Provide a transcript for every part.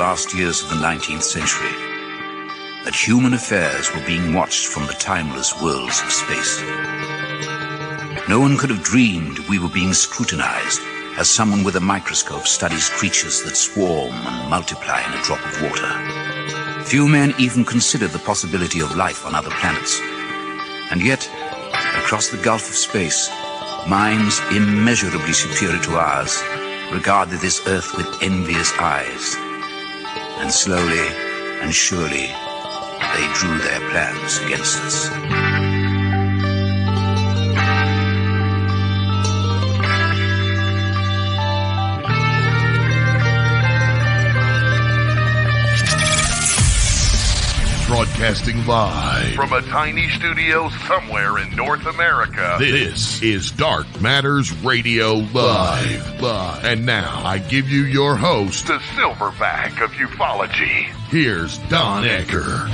last years of the 19th century, that human affairs were being watched from the timeless worlds of space. No one could have dreamed we were being scrutinized as someone with a microscope studies creatures that swarm and multiply in a drop of water. Few men even considered the possibility of life on other planets. And yet, across the gulf of space, minds immeasurably superior to ours regarded this Earth with envious eyes. And slowly and surely, they drew their plans against us. Broadcasting live from a tiny studio somewhere in North America. This is Dark Matters Radio Live. And now I give you your host, the silverback of ufology. Here's Don Ecker.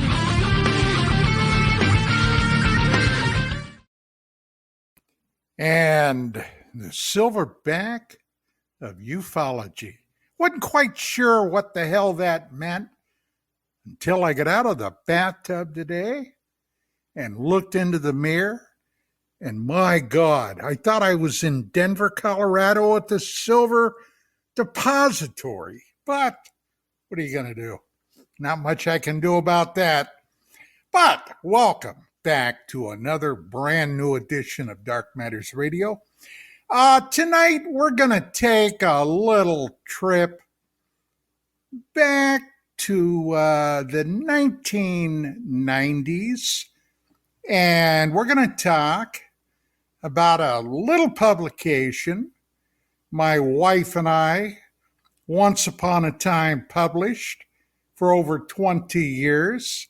And the silverback of ufology. Wasn't quite sure what the hell that meant until I got out of the bathtub today and looked into the mirror. And my God, I thought I was in Denver, Colorado at the Silver Depository. But what are you going to do? Not much I can do about that. But welcome back to another brand new edition of Dark Matters Radio. Tonight, we're going to take a little trip back to the 1990s, and we're going to talk about a little publication my wife and I once upon a time published for over 20 years,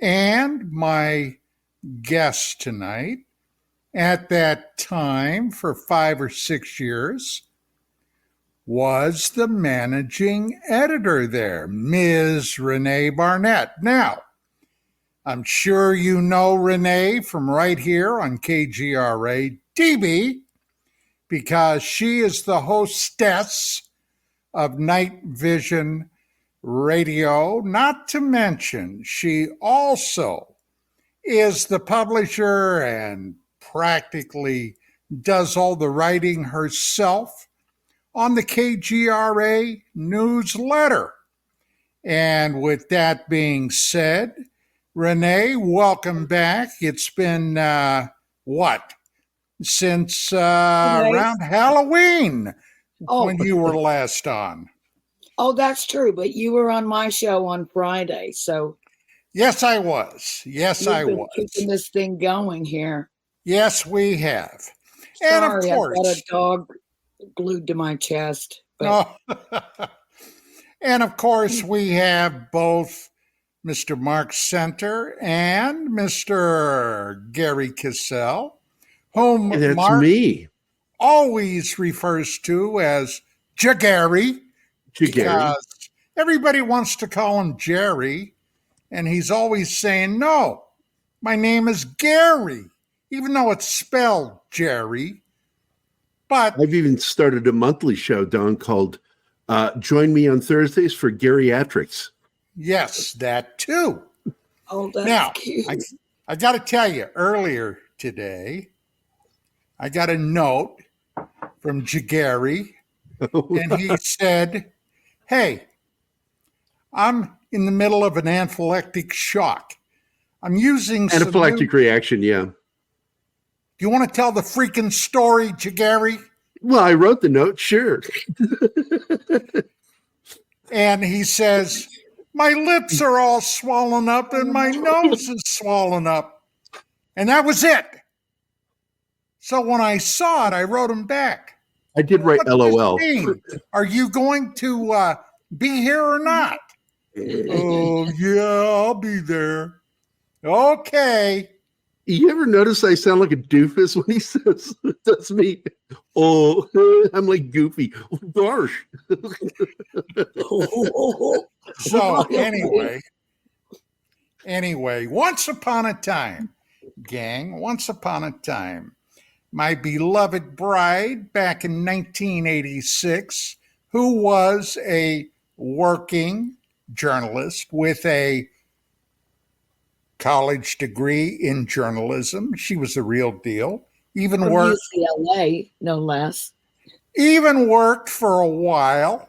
and my guest tonight at that time for 5 or 6 years was the managing editor there, Ms. Rene Barnett. Now, I'm sure you know Rene from right here on KGRAdb because she is the hostess of Night Vision Radio. Not to mention, she also is the publisher and practically does all the writing herself on the KGRA newsletter. And with that being said, Rene, welcome back. It's been, since around Halloween when you were last on. Oh, that's true. But you were on my show on Friday, so. Yes, I was. Yes, I was. Keeping this thing going here. Yes, we have. Sorry, and of course, I've got a dog glued to my chest. But... and of course, we have both Mr. Mark Center and Mr. Gary Cassell, whom that's Mark me. Always refers to as Jagary, because everybody wants to call him Jerry, and he's always saying, no, my name is Gary, even though it's spelled Jerry. But I've even started a monthly show, Don, called Join Me on Thursdays for Geriatrics. Yes, that too. Oh, that's now, cute. I got to tell you, earlier today, I got a note from Jagary, and he said, hey, I'm in the middle of an anaphylactic shock. I'm using anaphylactic reaction, yeah. Do you want to tell the freaking story, Jagary? Well, I wrote the note, sure. And he says, my lips are all swollen up and my nose is swollen up. And that was it. So when I saw it, I wrote him back. I did write LOL. Are you going to be here or not? Oh, yeah, I'll be there. Okay. You ever notice I sound like a doofus when he says that's me? Oh, I'm like Goofy. Oh, gosh. So anyway, once upon a time, gang, once upon a time, my beloved bride back in 1986, who was a working journalist with a college degree in journalism. She was the real deal. Even From worked UCLA, no less. Even worked for a while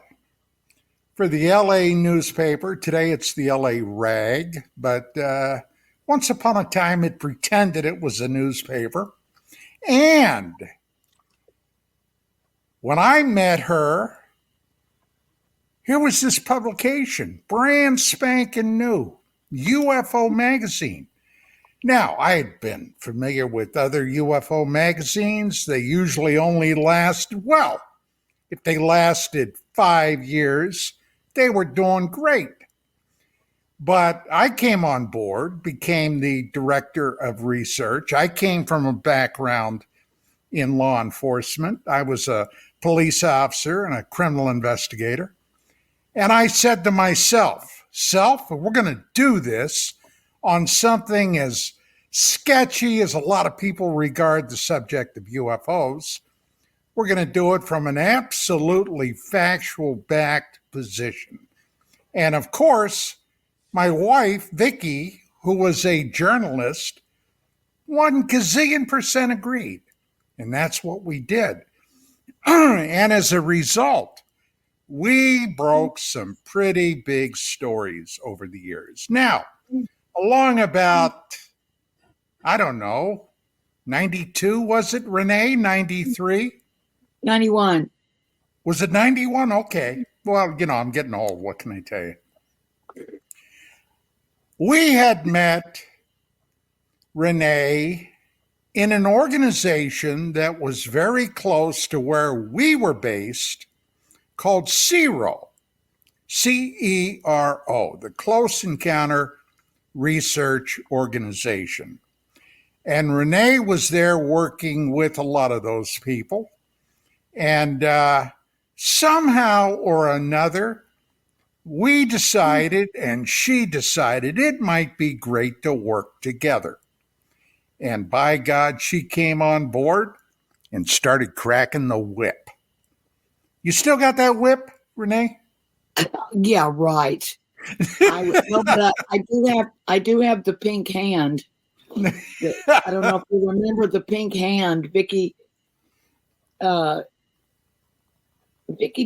for the LA newspaper. Today it's the LA Rag, but once upon a time it pretended it was a newspaper. And when I met her, here was this publication, brand spanking new, UFO magazine. Now, I had been familiar with other UFO magazines. They usually only last, well, if they lasted 5 years, they were doing great. But I came on board, became the director of research. I came from a background in law enforcement. I was a police officer and a criminal investigator. And I said to myself, we're going to do this on something as sketchy as a lot of people regard the subject of UFOs. We're going to do it from an absolutely factual backed position. And of course, my wife, Vicki, who was a journalist, 1,000,000,000% agreed. And that's what we did. And as a result, we broke some pretty big stories over the years. Now, along about, I don't know, 92, was it, Rene? 93? 91. Was it 91? Okay. Well, I'm getting old. What can I tell you? We had met Rene in an organization that was very close to where we were based, called CERO, CERO, the Close Encounter Research Organization. And Rene was there working with a lot of those people. And somehow or another, we decided, and she decided, it might be great to work together. And by God, she came on board and started cracking the whip. You still got that whip, Rene? Yeah, right. I do have the pink hand. I don't know if you remember the pink hand. Vicki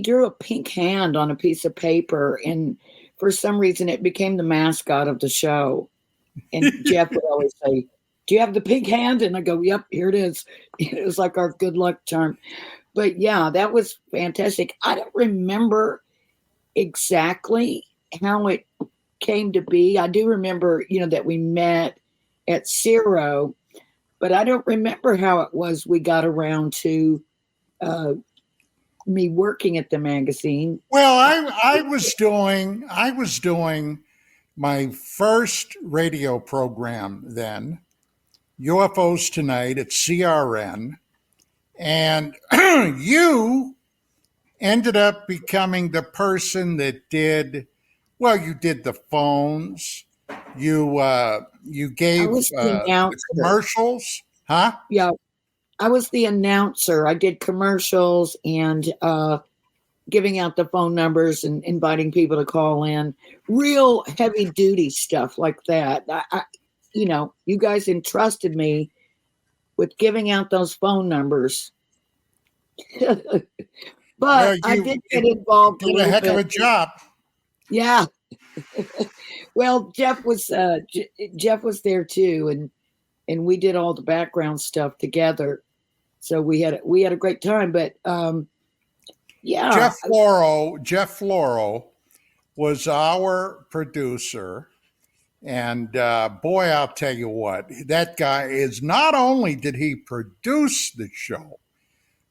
drew a pink hand on a piece of paper, and for some reason it became the mascot of the show. And Jeff would always say, "Do you have the pink hand?" And I go, "Yep, here it is." It was like our good luck charm. But yeah, that was fantastic. I don't remember exactly how it came to be. I do remember, that we met at CERO, but I don't remember how it was we got around to me working at the magazine. Well, I was doing my first radio program then, UFOs Tonight at CRN, and you ended up becoming the person that did the phones. You gave the commercials, huh? Yeah, I was the announcer. I did commercials and giving out the phone numbers and inviting people to call in. Real heavy duty stuff like that. You guys entrusted me with giving out those phone numbers. But I did get involved. Did a heck of a job. Yeah. Well, Jeff was there too, and we did all the background stuff together. So we had a great time. But yeah, Jeff Floro was our producer, and boy, I'll tell you what, that guy is. Not only did he produce the show,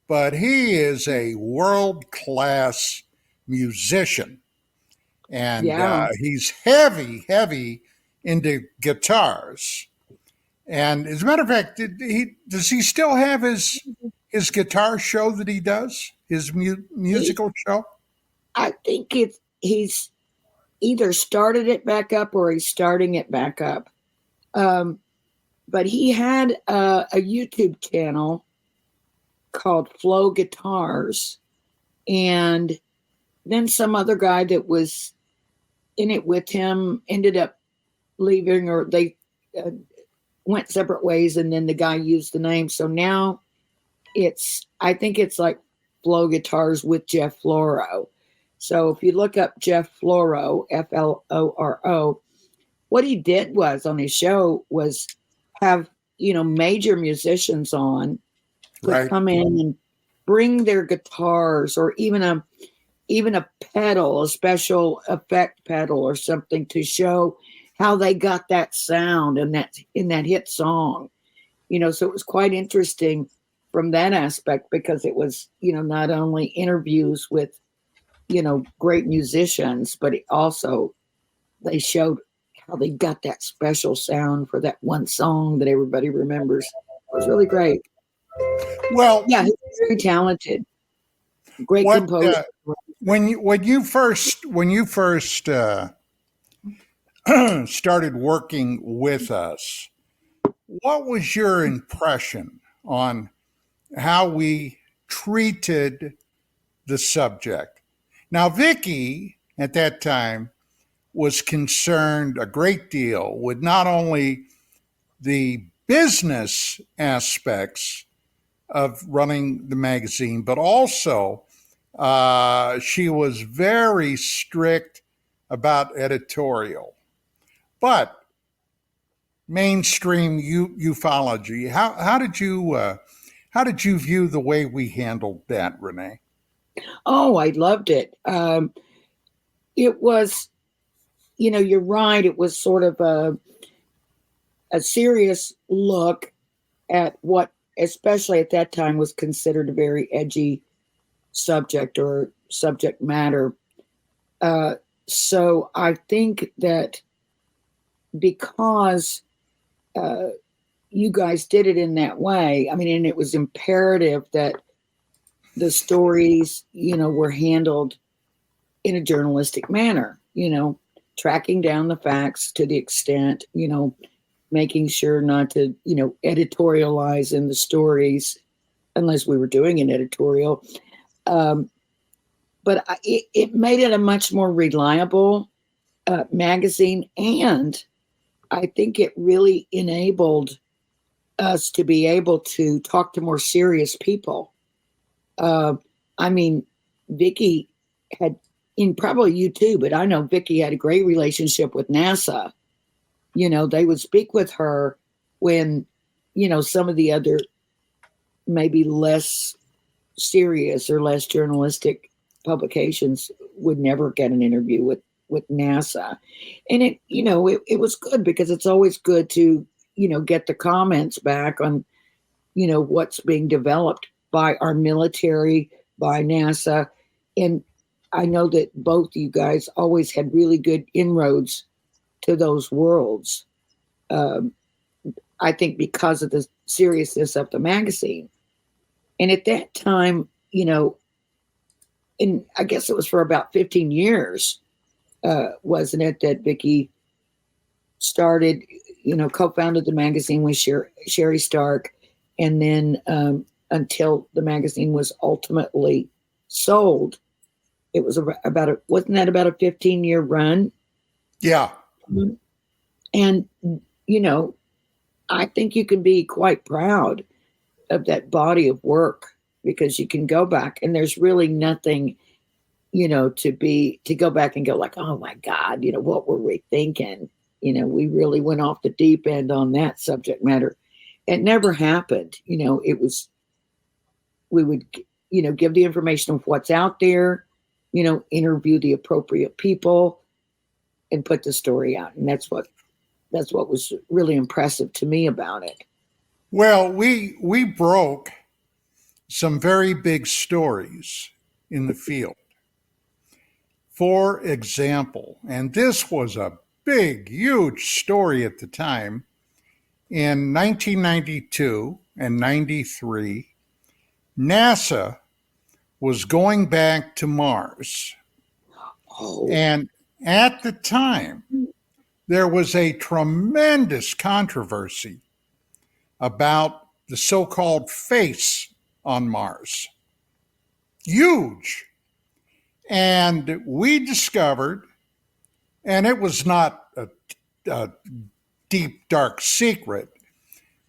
but he is a world-class musician. And he's heavy into guitars. And as a matter of fact, does he still have his guitar show that he does? His musical show? I think he's either started it back up or he's starting it back up. But he had a YouTube channel called Flow Guitars, and then some other guy that was in it with him ended up leaving, or they went separate ways, and then the guy used the name. So now I think it's like Flow Guitars with Jeff Floro. So if you look up Jeff Floro, Floro, what he did was on his show was have, major musicians on, could come in and bring their guitars, or even a pedal, a special effect pedal or something, to show how they got that sound in that hit song. So it was quite interesting from that aspect, because it was, not only interviews with, great musicians, but also they showed how they got that special sound for that one song that everybody remembers. It was really great. Well, yeah, he's very talented, great composer. When you first started working with us, what was your impression on how we treated the subject? Now, Vicki at that time was concerned a great deal with not only the business aspects of running the magazine, but also she was very strict about editorial. But mainstream ufology, how did you view the way we handled that, Rene? Oh, I loved it. It was, you're right. It was sort of a serious look at what, especially at that time, was considered a very edgy subject or subject matter. So I think that because you guys did it in that way, and it was imperative that the stories, were handled in a journalistic manner, tracking down the facts to the extent, making sure not to, editorialize in the stories unless we were doing an editorial. But it made it a much more reliable magazine. And I think it really enabled us to be able to talk to more serious people. Vicki had, probably you too, but I know Vicki had a great relationship with NASA. They would speak with her when, some of the other maybe less serious or less journalistic publications would never get an interview with NASA. And it was good, because it's always good to, get the comments back on, what's being developed by our military, by NASA. And I know that both you guys always had really good inroads to those worlds. I think because of the seriousness of the magazine. And at that time, and I guess it was for about 15 years, wasn't it, that Vicki started, co-founded the magazine with Sherry Stark, and then until the magazine was ultimately sold, it was wasn't that about a 15-year run? Yeah. And, I think you can be quite proud of that body of work, because you can go back and there's really nothing, to go back and go like, oh my God, what were we thinking? We really went off the deep end on that subject matter. It never happened. It was, we would, give the information of what's out there, interview the appropriate people and put the story out. And that's what was really impressive to me about it. Well, we broke some very big stories in the field. For example, and this was a big, huge story at the time, in 1992 and 93, NASA was going back to Mars. Oh. And at the time, there was a tremendous controversy about the so-called face on Mars. Huge. And we discovered And it was not a deep, dark secret,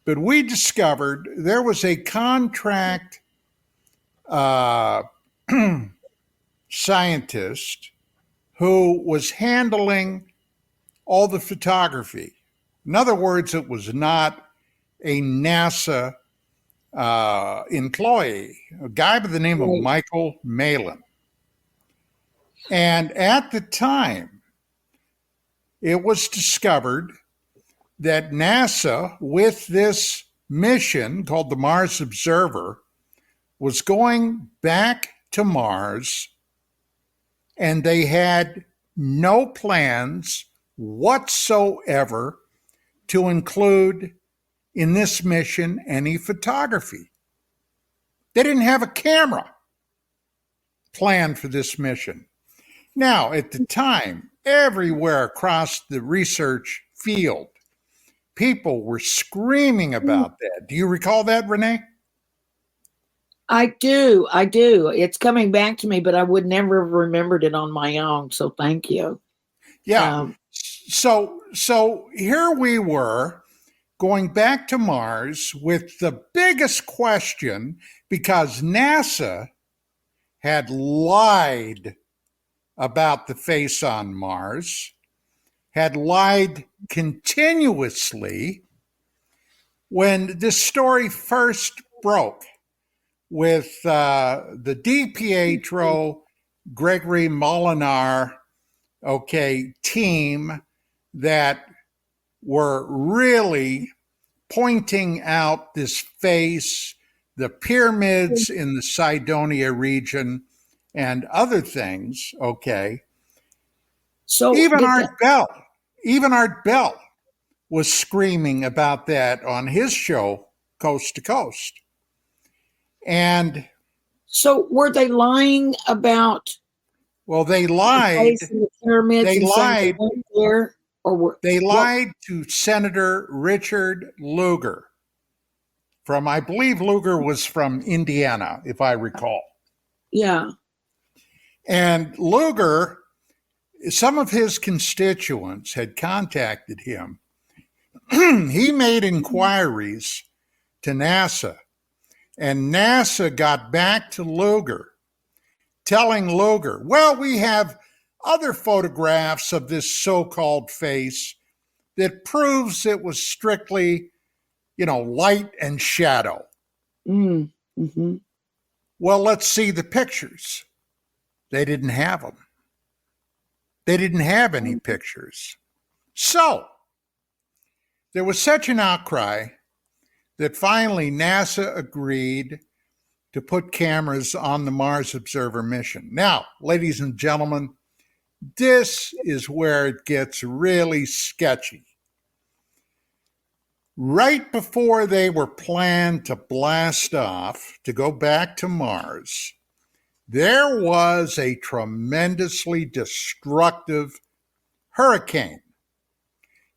but we discovered there was a contract scientist who was handling all the photography. In other words, it was not a NASA employee, a guy by the name of Michael Malin. And at the time, it was discovered that NASA, with this mission called the Mars Observer, was going back to Mars, and they had no plans whatsoever to include in this mission any photography. They didn't have a camera planned for this mission. Now, at the time, everywhere across the research field, people were screaming about that. Do you recall that, Rene? I do. It's coming back to me, but I would never have remembered it on my own. So thank you. Yeah. So here we were going back to Mars with the biggest question, because NASA had lied about the face on Mars, had lied continuously. When this story first broke with the DiPietro, Gregory Molinar, team that were really pointing out this face, the pyramids in the Cydonia region, and other things, So even Art Bell was screaming about that on his show, Coast to Coast. And so were they lying about? Well, they lied. They lied. They lied to Senator Richard Lugar from, I believe Lugar was from Indiana, if I recall. Yeah. And Lugar, some of his constituents had contacted him. He made inquiries to NASA, and NASA got back to Lugar, telling Lugar, well, we have other photographs of this so-called face that proves it was strictly, light and shadow. Mm-hmm. Well, let's see the pictures. They didn't have them. They didn't have any pictures. So there was such an outcry that finally NASA agreed to put cameras on the Mars Observer mission. Now, ladies and gentlemen, this is where it gets really sketchy. Right before they were planned to blast off to go back to Mars, there was a tremendously destructive hurricane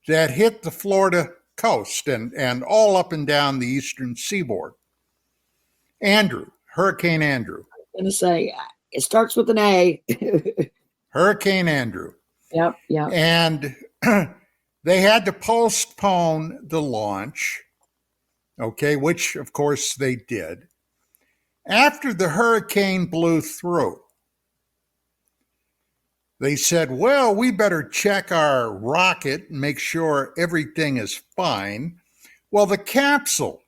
that hit the Florida coast and all up and down the eastern seaboard. Hurricane Andrew. I'm going to say, it starts with an A. Hurricane Andrew. Yep. And they had to postpone the launch, which of course they did. After the hurricane blew through, they said, well, we better check our rocket and make sure everything is fine. Well, the capsule,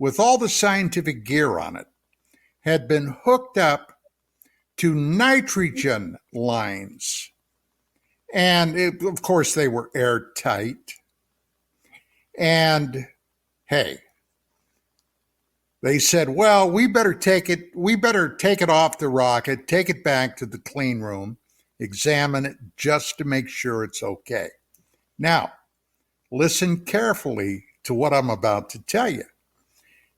with all the scientific gear on it, had been hooked up to nitrogen lines. And of course, they were airtight. And hey, they said, well, we better take it off the rocket, take it back to the clean room, examine it just to make sure it's okay. Now, listen carefully to what I'm about to tell you,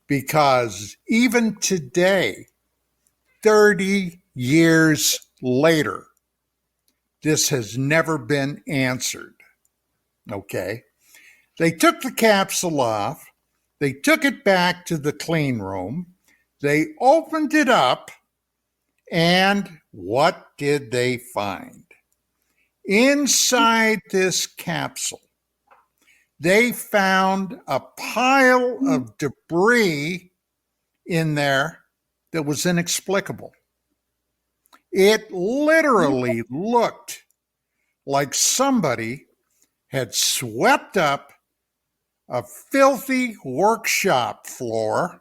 because even today, 30 years later, this has never been answered. They took the capsule off. They took it back to the clean room. They opened it up, and what did they find? Inside this capsule, they found a pile of debris in there that was inexplicable. It literally looked like somebody had swept up a filthy workshop floor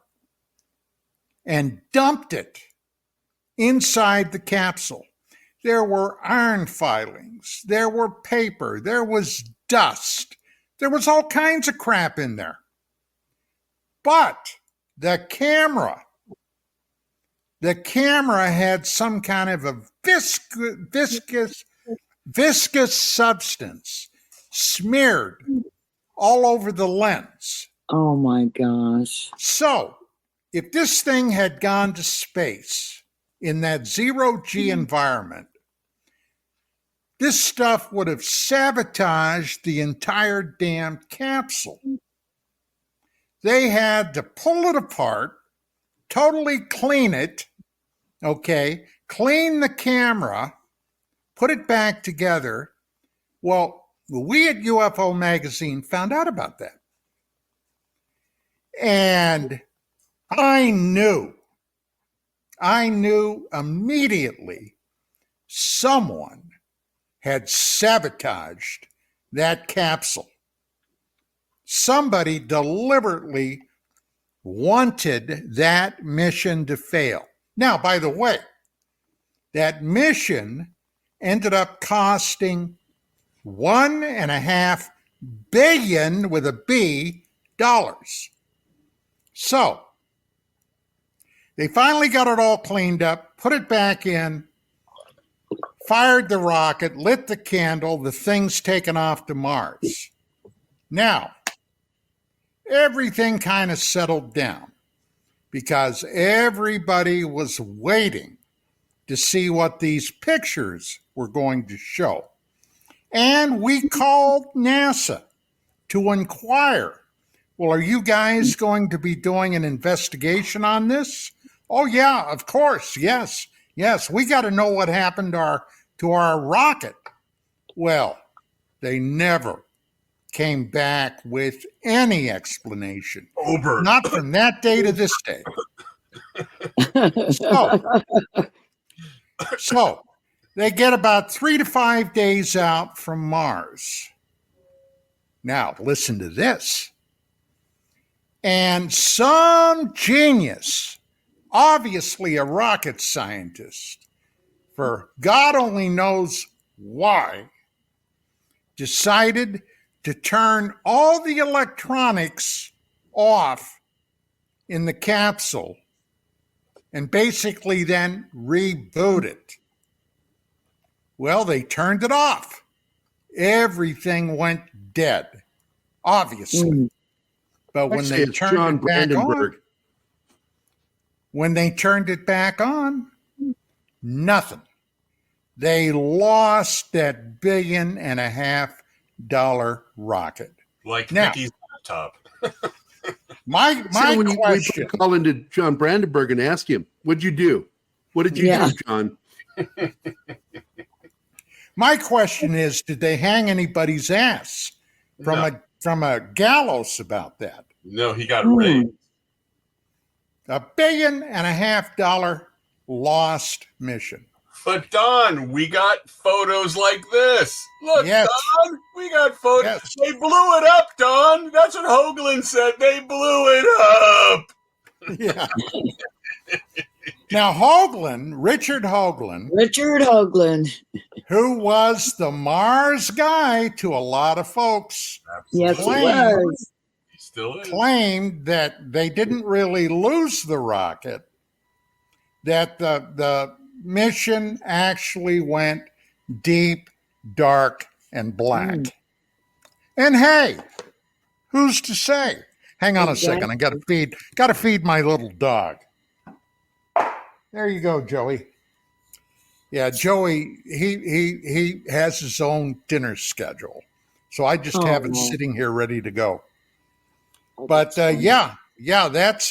and dumped it inside the capsule. There were iron filings, there were paper, there was dust, there was all kinds of crap in there. But the camera had some kind of a viscous substance smeared all over the lens. Oh my gosh. So, if this thing had gone to space in that zero-G environment, this stuff would have sabotaged the entire damn capsule. They had to pull it apart, totally clean it, okay, clean the camera, put it back together. Well, we at UFO Magazine found out about that. And I knew immediately someone had sabotaged that capsule. Somebody deliberately wanted that mission to fail. Now, by the way, that mission ended up costing $1.5 billion with a B dollars. So they finally got it all cleaned up, put it back in, fired the rocket, lit the candle, the thing's taken off to Mars. Now, everything kind of settled down because everybody was waiting to see what these pictures were going to show. And we called NASA to inquire, well, are you guys going to be doing an investigation on this? Oh, yeah, of course. Yes. We got to know what happened to our rocket. Well, they never came back with any explanation. Not from that day to this day. So they get about 3 to 5 days out from Mars. Now, listen to this. And some genius, obviously a rocket scientist, for God only knows why, decided to turn all the electronics off in the capsule and basically then reboot it. Well, they turned it off. Everything went dead, obviously. But when they turned it back on, nothing. They lost that $1.5 billion rocket. Like now, Mickey's laptop. my question. We call into John Brandenburg and ask him, what'd you do? What did you do, John? My question is, did they hang anybody's ass from a gallows about that? No, he got raped. $1.5 billion lost mission. But Don, we got photos like this. Look, yes. Don, we got photos. Yes. They blew it up, Don. That's what Hoagland said. They blew it up. Yeah. Now, Richard Hoagland, who was the Mars guy to a lot of folks, yes, he was. He still is. Claimed that they didn't really lose the rocket, that the mission actually went deep, dark, and black. And hey, who's to say? Hang on a second. I got to feed my little dog. There you go, Joey. Yeah, Joey, he has his own dinner schedule. So I just have it sitting here ready to go. But yeah, that's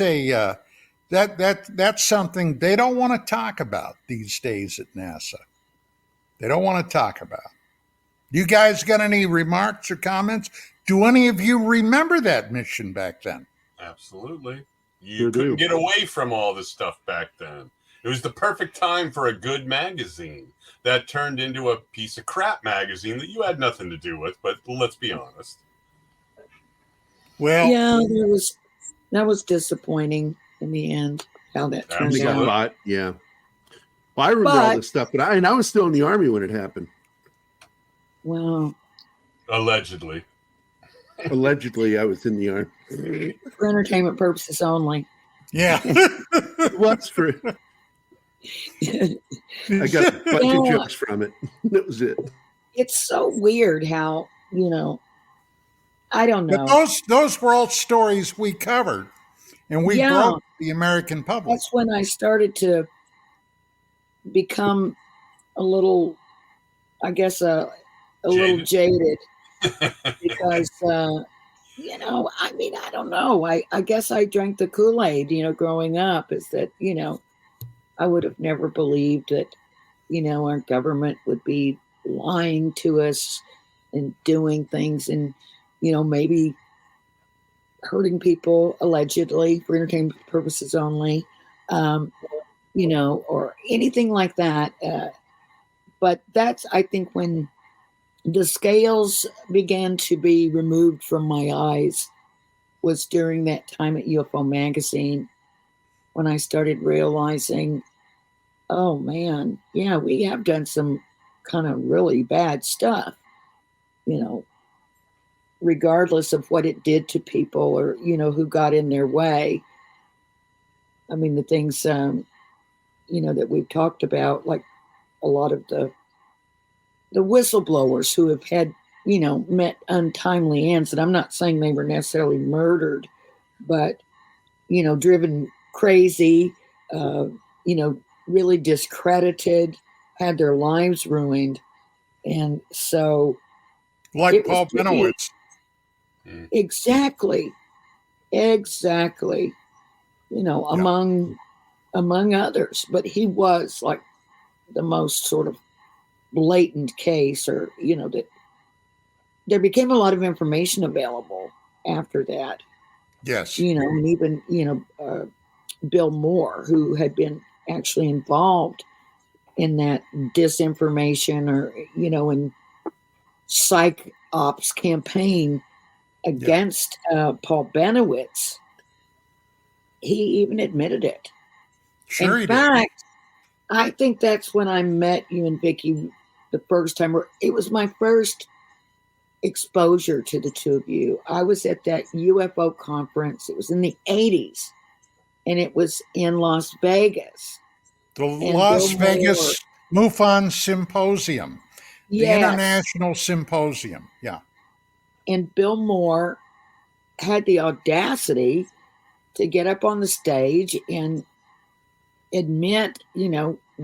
that's something they don't want to talk about these days at NASA. They don't want to talk about. You guys got any remarks or comments? Do any of you remember that mission back then? Absolutely. You couldn't get away from all this stuff back then. It was the perfect time for a good magazine that turned into a piece of crap magazine that you had nothing to do with, but let's be honest. Well, yeah, that was disappointing in the end, how that turned out. Yeah. Well, I remember all this stuff, but I was still in the Army when it happened. Well, allegedly, I was in the Army for entertainment purposes only. Yeah, what's for? I got a bunch of jokes from it. That was it. It's so weird how I don't know. But those were all stories we covered, and we broke the American public. That's when I started to become a little, I guess, little jaded because, I mean, I don't know. I guess I drank the Kool-Aid, growing up, is that, I would have never believed that, our government would be lying to us and doing things and, maybe hurting people allegedly for entertainment purposes only, or anything like that. But that's, I think, when the scales began to be removed from my eyes was during that time at UFO Magazine when I started realizing, oh man, yeah, we have done some kind of really bad stuff, regardless of what it did to people or, who got in their way. I mean, the things, that we've talked about, like a lot of the whistleblowers who have had, met untimely ends. And I'm not saying they were necessarily murdered, but, driven crazy, really discredited, had their lives ruined. And so. Like Paul Benowitz. Exactly. Among others. But he was like the most sort of blatant case, or that there became a lot of information available after that. Yes. And even Bill Moore, who had been actually involved in that disinformation or in psych ops campaign against Paul Benowitz, he even admitted it. Sure. In fact, I think that's when I met you and Vicki the first time. It was my first exposure to the two of you. I was at that UFO conference. It was in the 80s, and it was in Las Vegas. The Las Vegas MUFON Symposium. The International Symposium. Yeah. And Bill Moore had the audacity to get up on the stage and admit,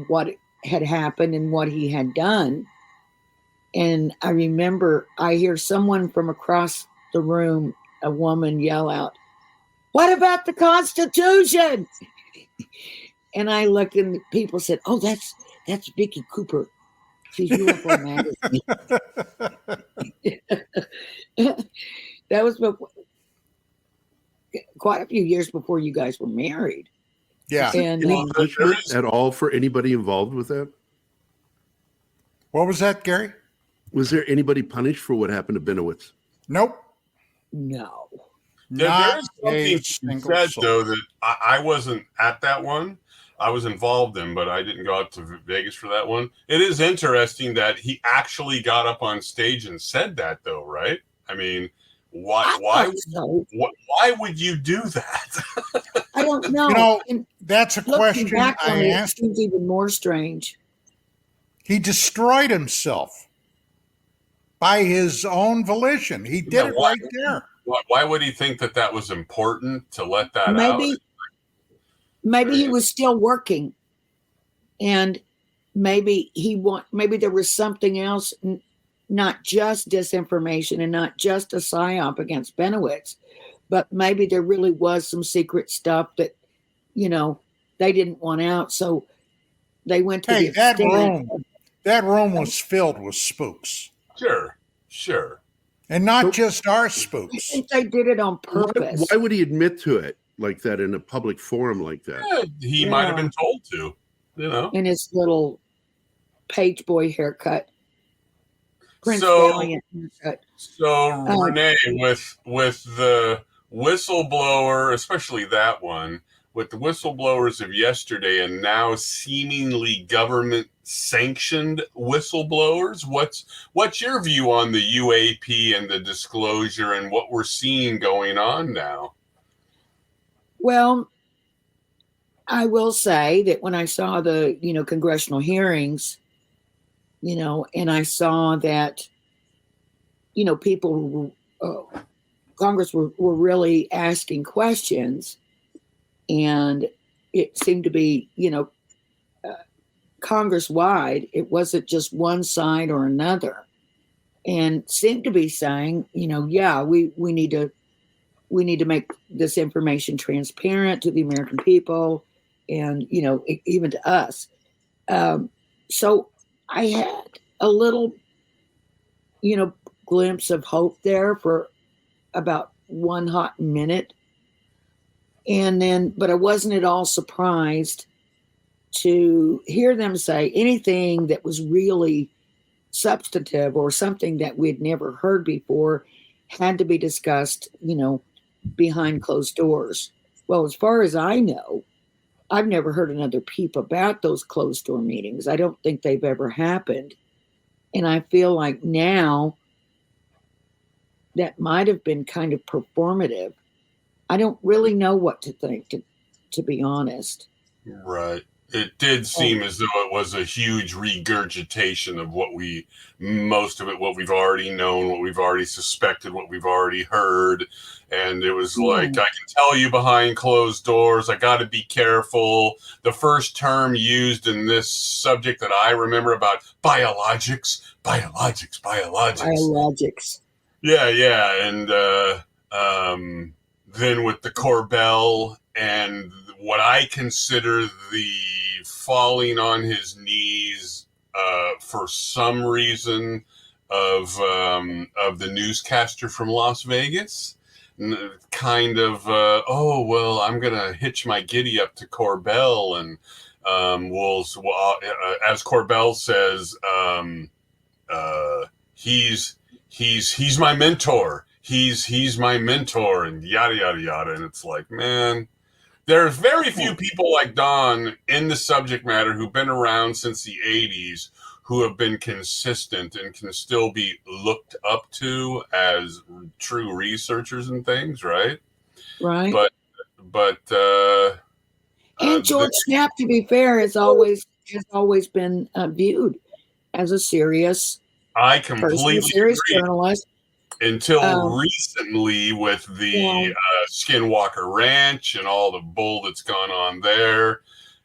what had happened and what he had done. And I remember I hear someone from across the room, a woman, yell out, "What about the Constitution?" And I looked and people said, "Oh, that's Vicki Cooper. She's UFO Magazine." That was quite a few years before you guys were married. Yeah. And punishment at all for anybody involved with that? What was that, Gary? Was there anybody punished for what happened to Benowitz? Nope. No. There is something you said, though, that I wasn't at that one. I was involved in, but I didn't go out to Vegas for that one. It is interesting that he actually got up on stage and said that, though, right? I mean, why would you do that? I don't know. That's a question I asked. It seems even more strange. He destroyed himself by his own volition. He did it right there. Why would he think that was important to let that out? Maybe he was still working, and maybe there was something else, not just disinformation and not just a psyop against Benowitz, but maybe there really was some secret stuff that, they didn't want out. So they went to that room was filled with spooks. Sure. And not just our I spooks. think they did it on purpose. Why would he admit to it like that in a public forum like that? Yeah, he might have been told to, In his little page boy haircut. Prince So Valiant haircut. Renee, with the whistleblower, especially that one, with the whistleblowers of yesterday and now seemingly government sanctioned whistleblowers, what's your view on the UAP and the disclosure and what we're seeing going on now? Well, I will say that when I saw the, congressional hearings, and I saw that, people, Congress were really asking questions, and it seemed to be, Congress-wide. It wasn't just one side or another, and seemed to be saying, we need to make this information transparent to the American people, and even to us. So I had a little, glimpse of hope there for about one hot minute. And then, but I wasn't at all surprised to hear them say anything that was really substantive or something that we'd never heard before had to be discussed, behind closed doors. Well, as far as I know, I've never heard another peep about those closed door meetings. I don't think they've ever happened. And I feel like now that might have been kind of performative. I don't really know what to think, to be honest. Right. It did seem as though it was a huge regurgitation of what we've already known, what we've already suspected, what we've already heard. And it was like, I can tell you behind closed doors, I got to be careful. The first term used in this subject that I remember about biologics. Yeah. And then with the Corbell and what I consider the falling on his knees for some reason of the newscaster from Las Vegas, kind of I'm gonna hitch my giddy up to Corbell, and as Corbell says, he's my mentor. He's my mentor, and yada yada yada. And it's like, man, there's very few people like Don in the subject matter who've been around since the 80s who have been consistent and can still be looked up to as true researchers and things, right? Right. But and George Knapp, to be fair, has always been viewed as a serious journalist. Until recently with the Skinwalker Ranch and all the bull that's gone on there.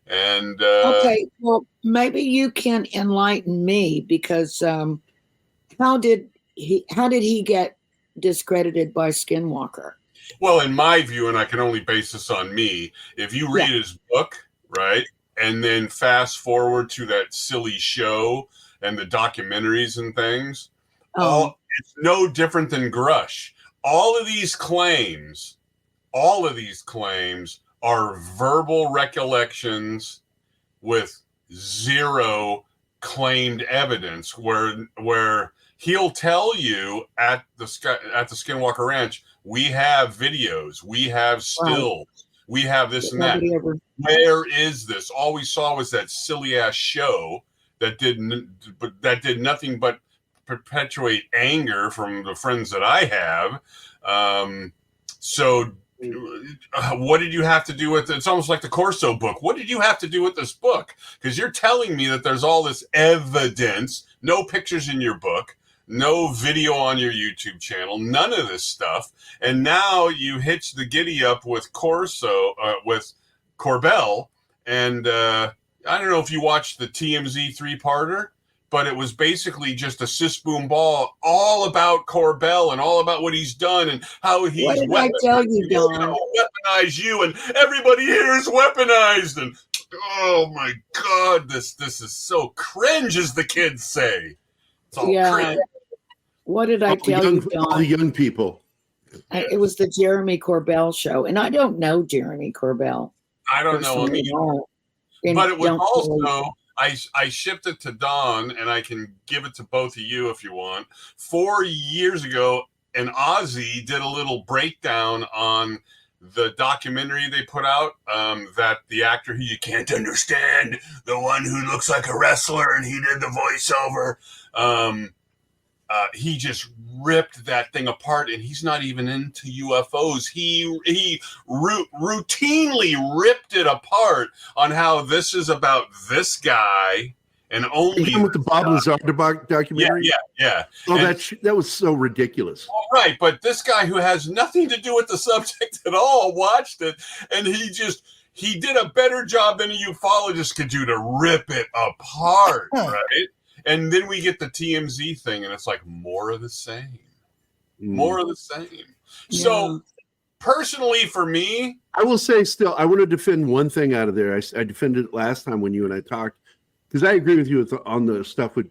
And okay, well, maybe you can enlighten me, because how did he get discredited by Skinwalker? Well, in my view, and I can only base this on me, if you read his book, right, and then fast forward to that silly show and the documentaries and things, it's no different than Grush. All of these claims are verbal recollections with zero claimed evidence, where he'll tell you at the Skinwalker Ranch, we have videos, we have stills, we have this and that. Where is this? All we saw was that silly ass show that did nothing but perpetuate anger from the friends that I have. So what did you have to do with it? It's almost like the Corso book. What did you have to do with this book? Because you're telling me that there's all this evidence, no pictures in your book, no video on your YouTube channel, none of this stuff. And now you hitch the giddy up with with Corbell. And I don't know if you watched the TMZ 3-parter, but it was basically just a cis boom ball all about Corbell and all about what he's done and how he's weaponized you, and everybody here is weaponized. And oh my God, this is so cringe, as the kids say. It's all cringe. What did I tell you, Don? All the young people. It was the Jeremy Corbell show, and I don't know Jeremy Corbell. I don't know him either. But it was also, I shipped it to Don, and I can give it to both of you if you want. 4 years ago, an Aussie did a little breakdown on the documentary they put out, that the actor who you can't understand, the one who looks like a wrestler and he did the voiceover, he just ripped that thing apart, and he's not even into UFOs. He routinely ripped it apart on how this is about this guy and only with the Bob Lazar documentary. Yeah. Oh, that was so ridiculous. Right, but this guy who has nothing to do with the subject at all watched it, and he did a better job than a ufologist could do to rip it apart, right? And then we get the TMZ thing, and it's like more of the same. More of the same. Yeah. So personally for me, I will say still, I want to defend one thing out of there. I defended it last time when you and I talked, because I agree with you on the stuff with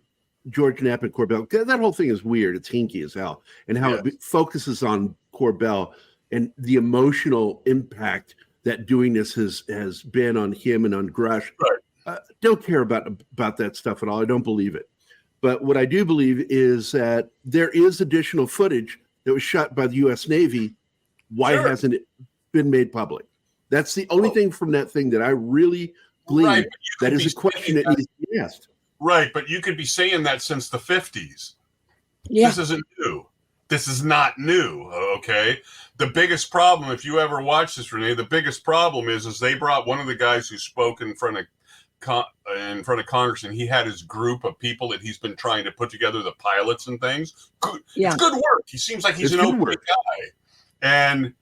George Knapp and Corbell. That whole thing is weird. It's hinky as hell. And how it focuses on Corbell and the emotional impact that doing this has been on him and on Grush. Right. Don't care about that stuff at all. I don't believe it. But what I do believe is that there is additional footage that was shot by the U.S. Navy. Why hasn't it been made public? That's the only thing from that thing that I really believe. Right, that is a question that needs to be asked. Right, but you could be saying that since the 50s. Yeah. This isn't new. This is not new, okay? The biggest problem, if you ever watch this, Rene, the biggest problem is they brought one of the guys who spoke in front of Congress, and he had his group of people that he's been trying to put together, the pilots and things. It's good work. He seems like he's an okay guy. And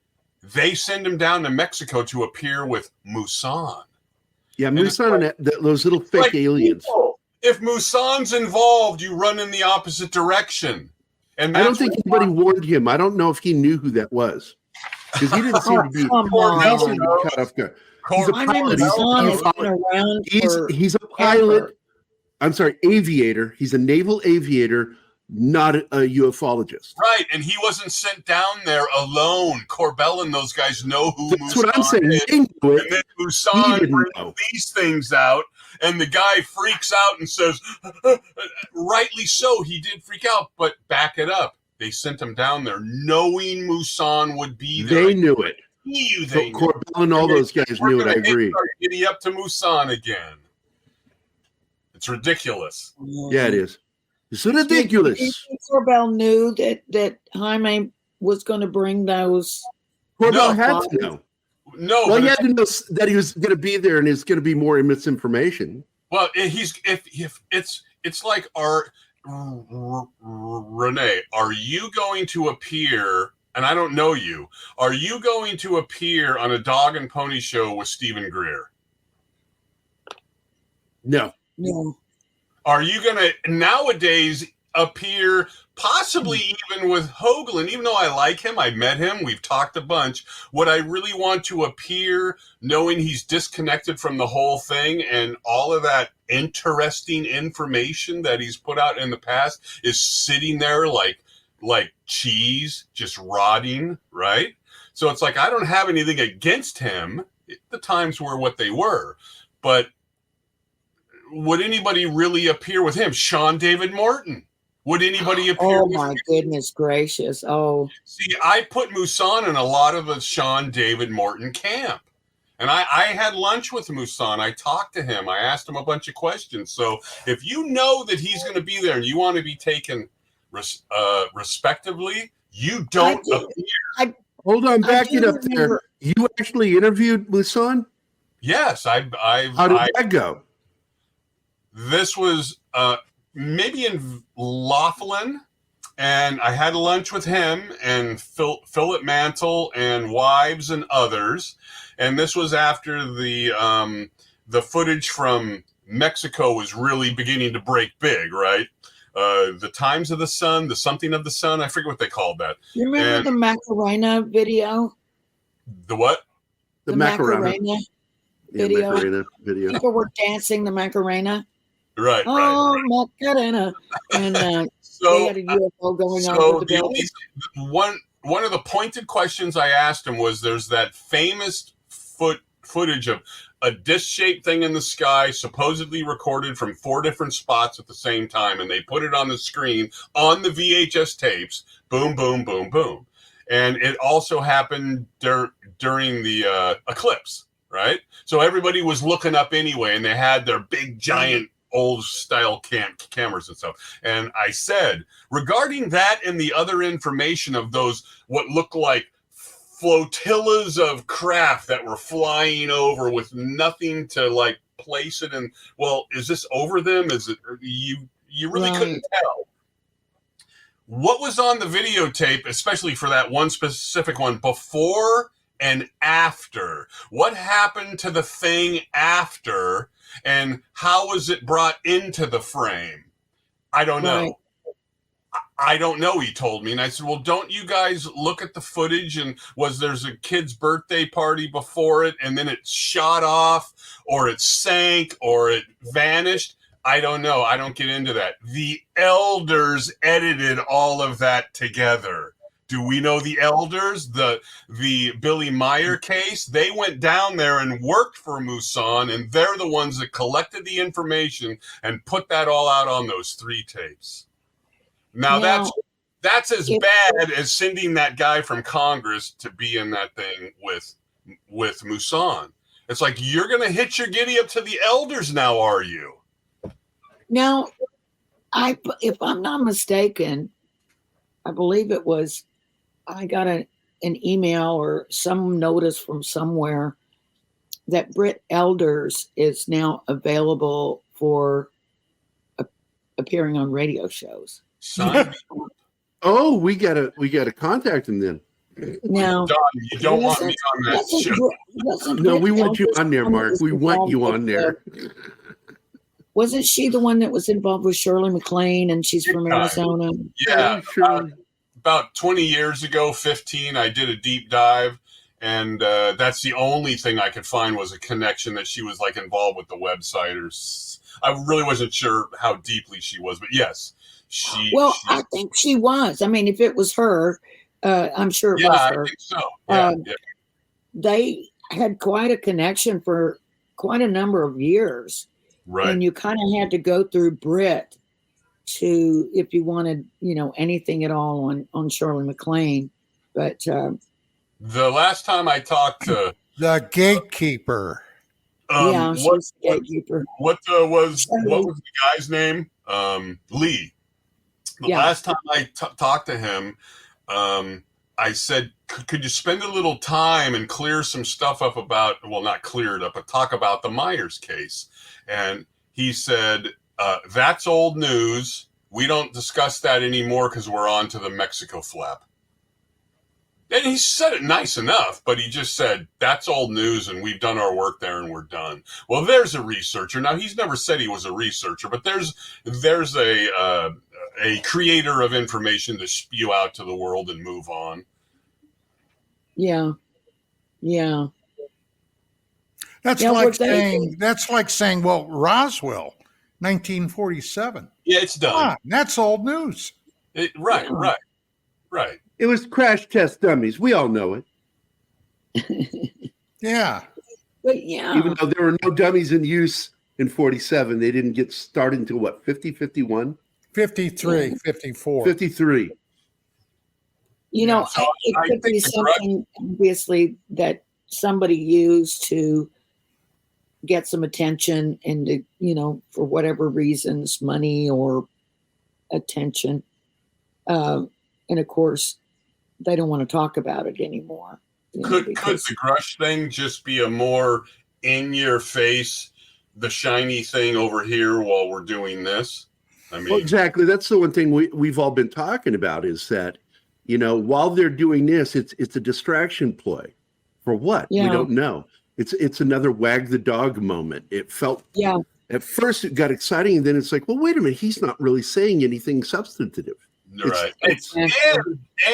they send him down to Mexico to appear with Musan. Yeah, Musan and those little fake aliens. If Musan's involved, you run in the opposite direction. And I don't think anybody warned him. I don't know if he knew who that was. Because he didn't seem to be cut off guard. He's a pilot. I'm sorry, aviator. He's a naval aviator, not a ufologist. Right, and he wasn't sent down there alone. Corbell and those guys know who That's what I'm saying. is. And then Musan brings these things out, and the guy freaks out and says, rightly so, he did freak out, but back it up. They sent him down there knowing Musan would be there. They knew it. Corbell and all those guys knew it. I agree. Giddy up to Musan again. It's ridiculous. Yeah, it is. It's ridiculous. Corbell knew that Jaime was going to bring those. Corbell had to know. No, well, he had to know that he was going to be there, and it's going to be more misinformation. Well, if it's like Rene, are you going to appear? And I don't know you. Are you going to appear on a dog and pony show with Stephen Greer? No. Are you going to nowadays appear possibly even with Hoagland? Even though I like him, I met him, we've talked a bunch. Would I really want to appear knowing he's disconnected from the whole thing and all of that interesting information that he's put out in the past is sitting there like cheese, just rotting, right? So it's like, I don't have anything against him. The times were what they were. But would anybody really appear with him? Sean David Morton. Would anybody appear with him? Oh, my goodness gracious. Oh. See, I put Musan in a lot of the Sean David Morton camp. And I had lunch with Musan. I talked to him. I asked him a bunch of questions. So if you know that he's going to be there and you want to be taken respectively, you don't appear. Hold on, back it up there. You actually interviewed Musan? Yes, How did that go? This was maybe in Laughlin, and I had lunch with him and Philip Mantle and wives and others. And this was after the footage from Mexico was really beginning to break big, right? The Times of the Sun, the Something of the Sun. I forget what they called that. You remember the Macarena video? The what? The Macarena video. Yeah, Macarena video. People were dancing the Macarena. Right. Macarena. And they had a UFO going on with the building. One of the pointed questions I asked him was, there's that famous footage of a disc-shaped thing in the sky, supposedly recorded from 4 different spots at the same time, and they put it on the screen on the VHS tapes. Boom, boom, boom, boom. And it also happened during the eclipse, right? So everybody was looking up anyway, and they had their big, giant, old-style cameras and stuff. And I said, regarding that and the other information of those, what looked like flotillas of craft that were flying over with nothing to, like, place it in. Well, is this over them? Is it, you really couldn't tell. What was on the videotape, especially for that one specific one, before and after? What happened to the thing after, and how was it brought into the frame? I don't know. Right. I don't know, he told me. And I said, well, don't you guys look at the footage? And there's a kid's birthday party before it, and then it shot off, or it sank, or it vanished? I don't know. I don't get into that. The elders edited all of that together. Do we know the elders? The Billy Meyer case? They went down there and worked for Musan, and they're the ones that collected the information and put that all out on those 3 tapes. Now that's as bad as sending that guy from Congress to be in that thing with Musan. It's like, you're going to hitch your giddy up to the elders now, are you? Now, if I'm not mistaken, I believe it was, I got an email or some notice from somewhere that Britt Elders is now available for appearing on radio shows. Oh, we gotta contact him then. Now, Don, you don't want me on that show. No, we want you on there, Mark. We want you on there. Wasn't she the one that was involved with Shirley MacLaine, and she's from Arizona? Yeah, sure. About 20 years ago, 15, I did a deep dive, and that's the only thing I could find was a connection that she was, like, involved with the website. I really wasn't sure how deeply she was, but yes. I think she was. I mean, if it was her, I'm sure it was her. I think so. Yeah, They had quite a connection for quite a number of years. Right. And you kind of had to go through Britt if you wanted, anything at all on Shirley MacLaine. But the last time I talked to the gatekeeper. She was the gatekeeper. What was the guy's name? Lee. The last time I talked to him, I said, could you spend a little time and clear some stuff up about, well, not clear it up, but talk about the Myers case? And he said, that's old news. We don't discuss that anymore because we're on to the Mexico flap. And he said it nice enough, but he just said, that's old news and we've done our work there and we're done. Well, there's a researcher. Now, he's never said he was a researcher, but there's a creator of information to spew out to the world and move on. Yeah. That's like saying, well, Roswell, 1947. Yeah, it's done. That's old news. Right. It was crash test dummies. We all know it. Yeah. But even though there were no dummies in use in 47, they didn't get started until what, 50, 51? 53, 54. 53. It could be something, obviously, that somebody used to get some attention and to, for whatever reasons, money or attention. And of course, they don't want to talk about it anymore. Could the Grush thing just be a more in-your-face, the shiny thing over here while we're doing this? I mean, well, exactly. That's the one thing we've all been talking about is that, while they're doing this, it's a distraction ploy. For what? Yeah. We don't know. It's another wag the dog moment. It felt at first it got exciting, and then it's like, well, wait a minute, he's not really saying anything substantive. Right.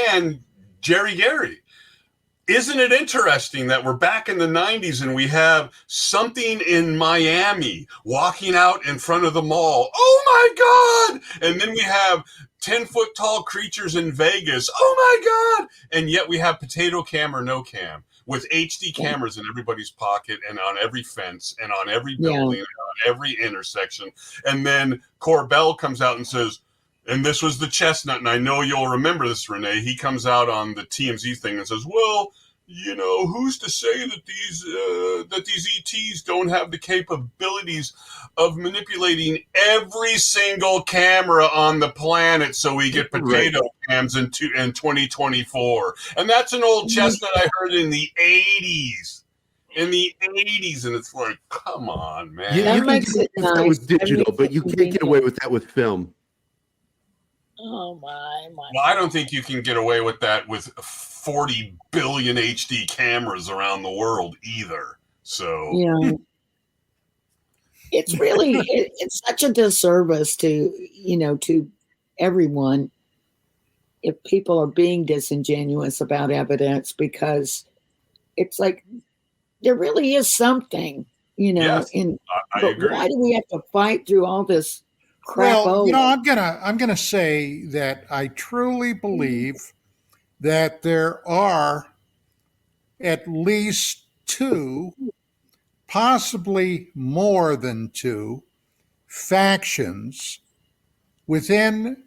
And Jerry Gary. Isn't it interesting that we're back in the 90s and we have something in Miami walking out in front of the mall? Oh my God! And then we have 10-foot tall creatures in Vegas. Oh my God. And yet we have potato cam or no cam with HD cameras in everybody's pocket and on every fence and on every building and on every intersection. And then Corbell comes out and says, and this was the chestnut, and I know you'll remember this, Rene. He comes out on the TMZ thing and says, well, you know, who's to say that these ETs don't have the capabilities of manipulating every single camera on the planet so we get potato cams in 2024? And that's an old chestnut I heard in the 80s. And it's like, come on, man. You can get away with that with digital, but you can't get away with that with film. Oh my. Well, I don't think you can get away with that with 40 billion HD cameras around the world either. So yeah, it's really it's such a disservice to everyone if people are being disingenuous about evidence, because it's like there really is something, yes, I agree. Why do we have to fight through all this crap? Well, I'm gonna say that I truly believe that there are at least 2, possibly more than 2, factions within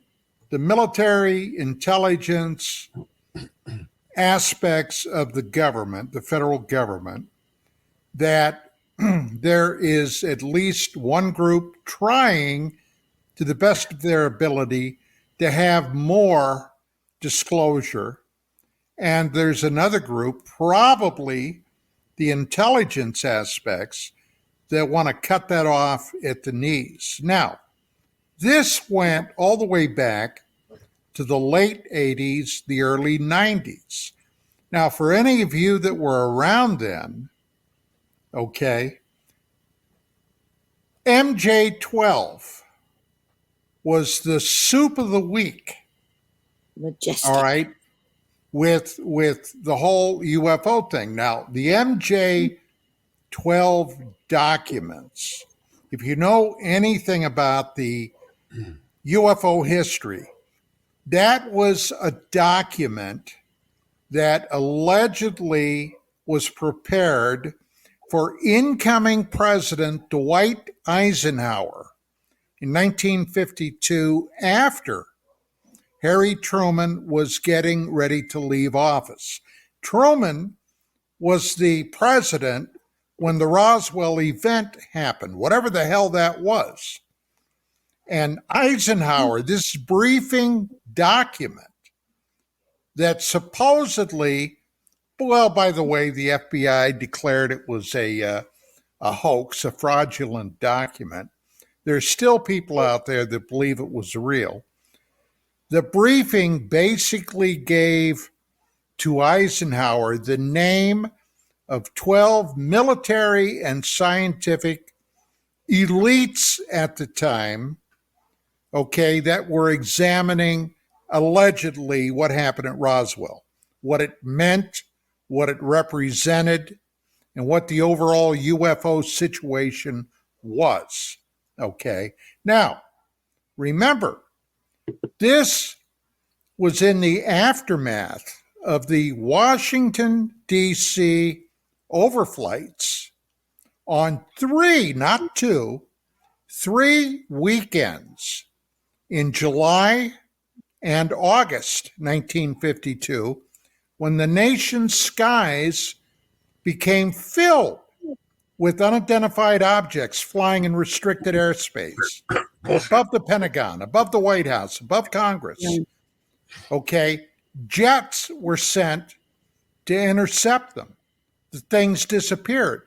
the military intelligence aspects of the government, the federal government, that there is at least one group trying to the best of their ability to have more disclosure. And there's another group, probably the intelligence aspects, that want to cut that off at the knees. Now, this went all the way back to the late 80s, the early 90s. Now, for any of you that were around then, okay, MJ-12 was the soup of the week. Majestic. All right, with the whole UFO thing. Now, the MJ-12 documents, if you know anything about the UFO history, that was a document that allegedly was prepared for incoming President Dwight Eisenhower in 1952, after Harry Truman was getting ready to leave office. Truman was the president when the Roswell event happened, whatever the hell that was. And Eisenhower, this briefing document that supposedly, well, by the way, the FBI declared it was a hoax, a fraudulent document. There's still people out there that believe it was real. The briefing basically gave to Eisenhower the name of 12 military and scientific elites at the time, okay, that were examining allegedly what happened at Roswell, what it meant, what it represented, and what the overall UFO situation was. Okay. Now, remember, this was in the aftermath of the Washington, D.C. overflights on 3, not 2, 3 weekends in July and August 1952, when the nation's skies became filled with unidentified objects flying in restricted airspace above the Pentagon, above the White House, above Congress. Okay, jets were sent to intercept them. The things disappeared.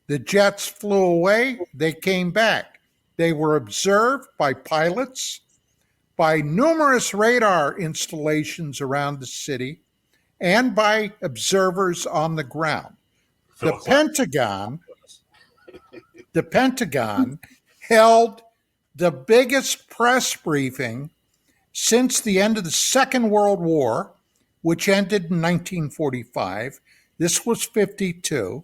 The jets flew away. They came back. They were observed by pilots, by numerous radar installations around the city, and by observers on the ground. The Pentagon held the biggest press briefing since the end of the Second World War, which ended in 1945. This was 52,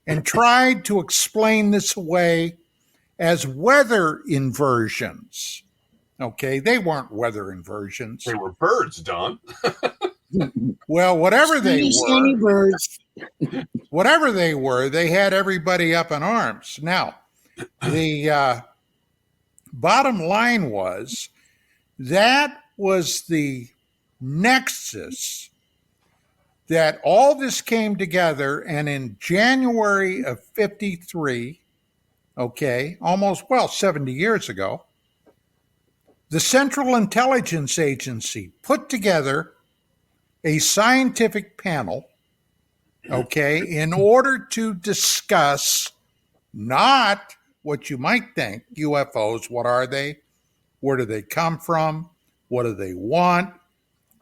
and tried to explain this away as weather inversions. Okay, they weren't weather inversions. They were birds, Don. Well, whatever they Shiny were, birds. whatever they were, they had everybody up in arms. Now, the bottom line was that was the nexus that all this came together, and in January of 53, okay, almost, 70 years ago, the Central Intelligence Agency put together a scientific panel, okay, in order to discuss not what you might think, UFOs, what are they? Where do they come from? What do they want?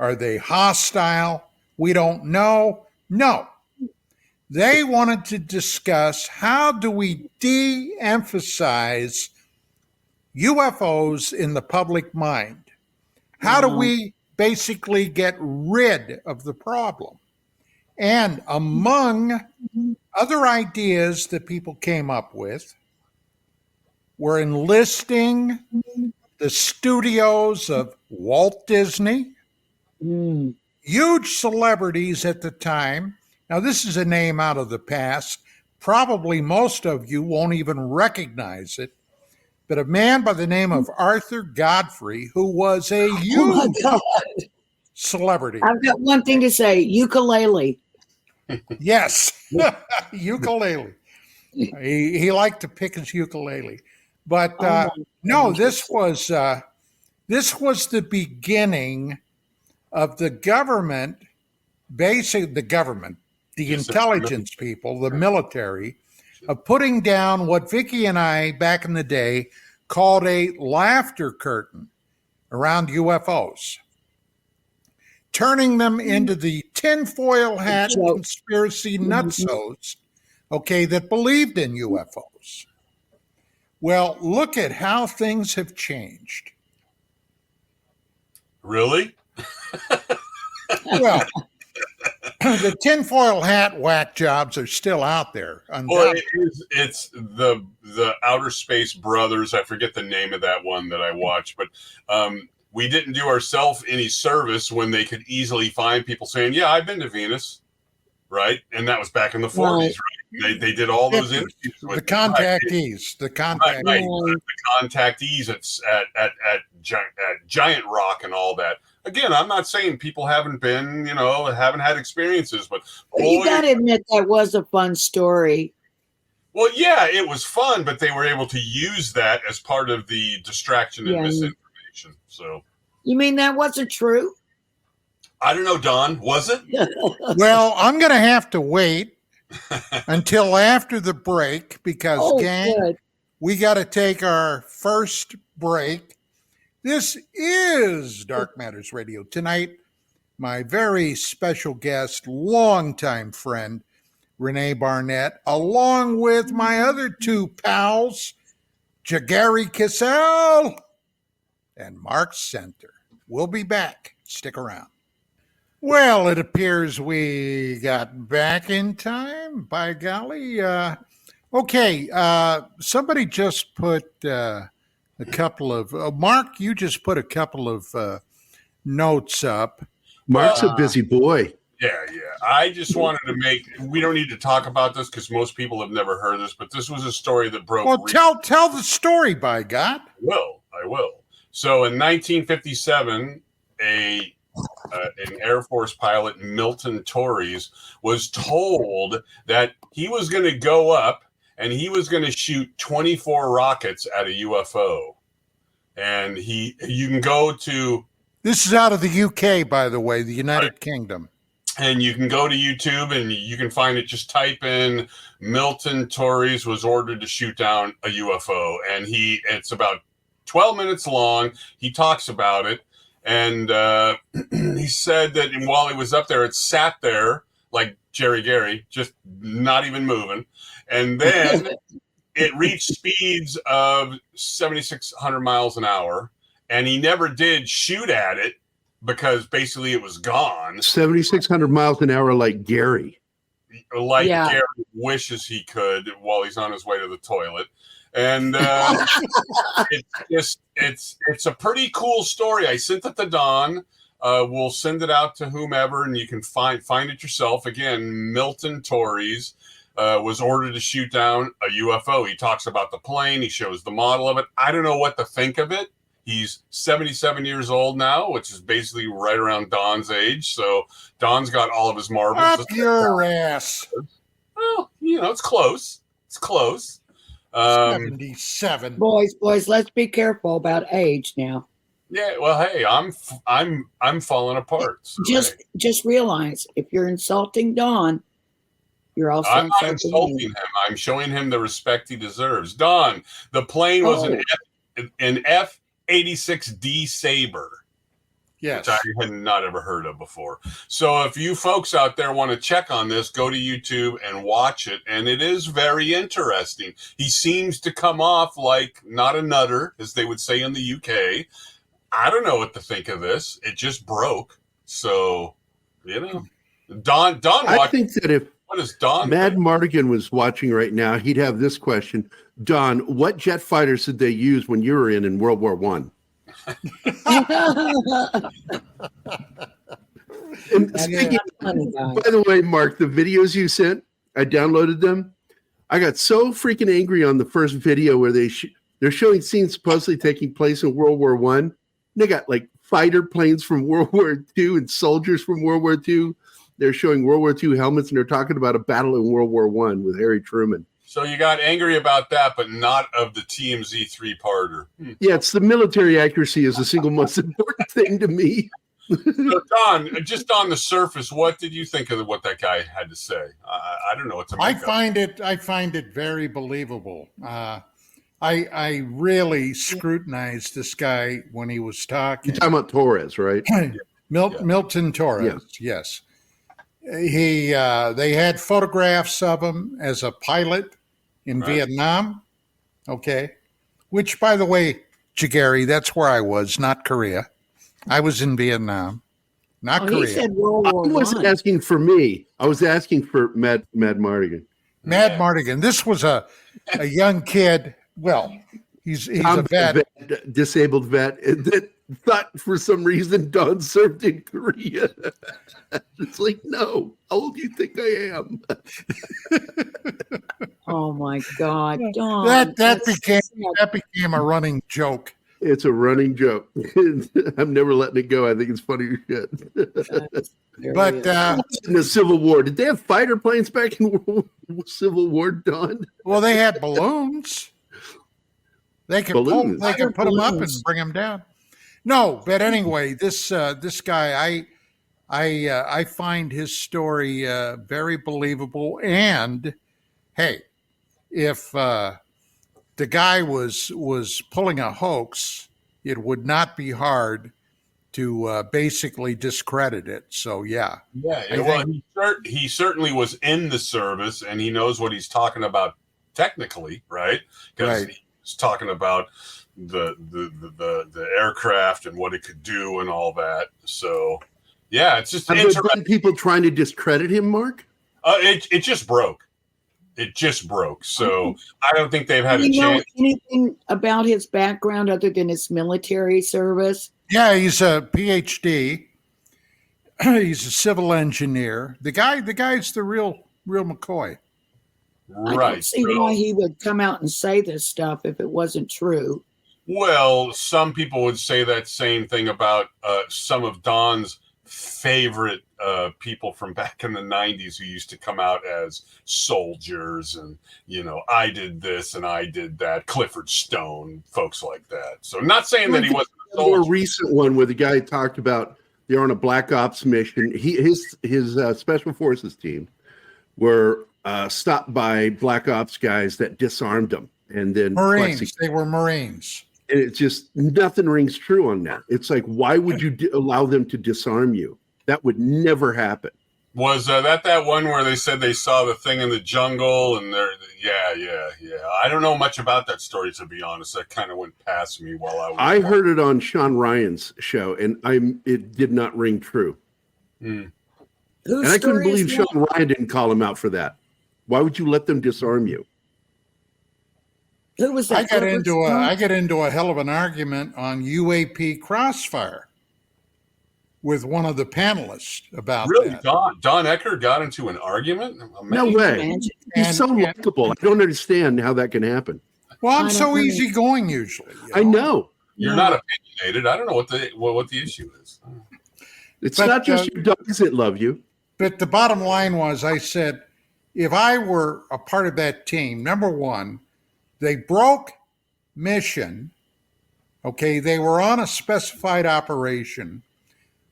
Are they hostile? We don't know. No. They wanted to discuss how do we de-emphasize UFOs in the public mind? How do we basically get rid of the problem? And among other ideas that people came up with were enlisting the studios of Walt Disney, huge celebrities at the time. Now, this is a name out of the past. Probably most of you won't even recognize it. But a man by the name of Arthur Godfrey, who was a huge celebrity. I've got one thing to say, ukulele. Yes, ukulele. He liked to pick his ukulele. But no, this was the beginning of the government, the intelligence people, the military, of putting down what Vicki and I back in the day called a laughter curtain around UFOs, turning them into the tinfoil hat conspiracy nutsos, okay, that believed in UFOs. Well, look at how things have changed. Really? Well, the tinfoil hat whack jobs are still out there. Well, it's the Outer Space Brothers. I forget the name of that one that I watched, but we didn't do ourselves any service when they could easily find people saying, "Yeah, I've been to Venus," right? And that was back in the 40s, right? They did all those interviews with the contactees. The contactees at Giant Rock and all that. Again, I'm not saying people haven't been, haven't had experiences, but you got to admit that was a fun story. Well, yeah, it was fun, but they were able to use that as part of the distraction and misinformation. So, you mean that wasn't true? I don't know, Don. Was it? Well, I'm going to have to wait until after the break because, gang, we got to take our first break. This is Dark Matters Radio. Tonight, my very special guest, longtime friend, Rene Barnett, along with my other two pals, Jagari Kissel and Mark Center. We'll be back. Stick around. Well, it appears we got back in time. By golly. Somebody just put a couple of Mark, you just put a couple of notes up. Mark's a busy boy. Yeah. I just wanted to we don't need to talk about this because most people have never heard this, but this was a story that broke. Well, tell the story, by God. I will. So in 1957, an Air Force pilot, Milton Torres, was told that he was going to go up and he was going to shoot 24 rockets at a UFO. And you can go to... This is out of the UK, by the way, the United Kingdom. And you can go to YouTube and you can find it. Just type in Milton Torres was ordered to shoot down a UFO. And it's about 12 minutes long. He talks about it. And he said that while he was up there, it sat there like Jerry Gary, just not even moving. And then it reached speeds of 7,600 miles an hour. And he never did shoot at it because basically it was gone. 7,600 miles an hour like Gary. like Gary wishes he could while he's on his way to the toilet. And it's a pretty cool story. I sent it to Don. We'll send it out to whomever, and you can find it yourself. Again, Milton Torres was ordered to shoot down a UFO. He talks about the plane. He shows the model of it. I don't know what to think of it. He's 77 years old now, which is basically right around Don's age. So Don's got all of his marbles. Up your ass. Well, it's close. It's close. 77. Boys, let's be careful about age now. Yeah, well, hey, I'm falling apart. So, just realize if you're insulting Don, you're also I'm not insulting him. I'm showing him the respect he deserves. Don, the plane was an F-86D Sabre. Yes. Which I had not ever heard of before. So if you folks out there want to check on this, go to YouTube and watch it. And it is very interesting. He seems to come off like not a nutter, as they would say in the UK. I don't know what to think of this. It just broke. So, Don I think that if what is Don Mad Mardigan was watching right now, he'd have this question. Don, what jet fighters did they use when you were in World War I? And speaking, by the way, Mark, the videos you sent, I downloaded them. I got so freaking angry on the first video where they're showing scenes supposedly taking place in World War I. They got like fighter planes from World War II and soldiers from World War II. They're showing World War II helmets, and they're talking about a battle in World War I with Harry Truman. So you got angry about that, but not of the TMZ 3-parter. Yeah, it's the military accuracy is the single most important thing to me. So Don, just on the surface, what did you think of what that guy had to say? I don't know what to make of. I find it very believable. I really scrutinized this guy when he was talking. You're talking about Torres, right? Milton Torres, yes. They had photographs of him as a pilot in Vietnam. Okay. Which, by the way, Gary, that's where I was, not Korea. I was in Vietnam, not Korea. He said World War I wasn't asking for me. I was asking for Mad Mardigan. Mad Mardigan. This was a young kid. Well, he's a vet. Disabled vet that thought for some reason Don served in Korea. It's like, no, how old do you think I am? Oh my God, Don! That became a running joke. It's a running joke. I'm never letting it go. I think it's funny as shit. But in the Civil War, did they have fighter planes back in the Civil War, Don? Well, they had balloons. They could put them up and bring them down. No, but anyway, this guy, I find his story very believable. And hey, if the guy was pulling a hoax, it would not be hard to basically discredit it. So yeah. Well, he certainly was in the service, and he knows what he's talking about technically, right? Because he was talking about the aircraft and what it could do and all that. So yeah, it's just interesting. People trying to discredit him, Mark? It just broke. It just broke. So I don't think they've had a chance. Know anything about his background other than his military service? Yeah, he's a PhD. He's a civil engineer. The guy's the real McCoy. I don't see why he would come out and say this stuff if it wasn't true. Well, some people would say that same thing about some of Don's favorite people from back in the 90s who used to come out as soldiers and, I did this and I did that. Clifford Stone, folks like that. So not saying that he wasn't a soldier. A more recent one where the guy talked about they're on a black ops mission. His special forces team were stopped by black ops guys that disarmed them. And then Marines. They were Marines. And it's just nothing rings true on that. It's like, why would you allow them to disarm you? That would never happen. Was that one where they said they saw the thing in the jungle and they're yeah. I don't know much about that story, to be honest. That kind of went past me while I was. I heard it on Sean Ryan's show, and it did not ring true. The And I couldn't believe Sean Ryan didn't call him out for that. Why would you let them disarm you? Who was that? I get into a hell of an argument on UAP Crossfire with one of the panelists about that. Don Ecker got into an argument? No way. He's so likable. I don't understand how that can happen. Well, I'm so easygoing usually. I know. You're not opinionated. I don't know what the issue is. It's not just your dogs that love you. But the bottom line was, I said, if I were a part of that team, number one, they broke mission. Okay, they were on a specified operation.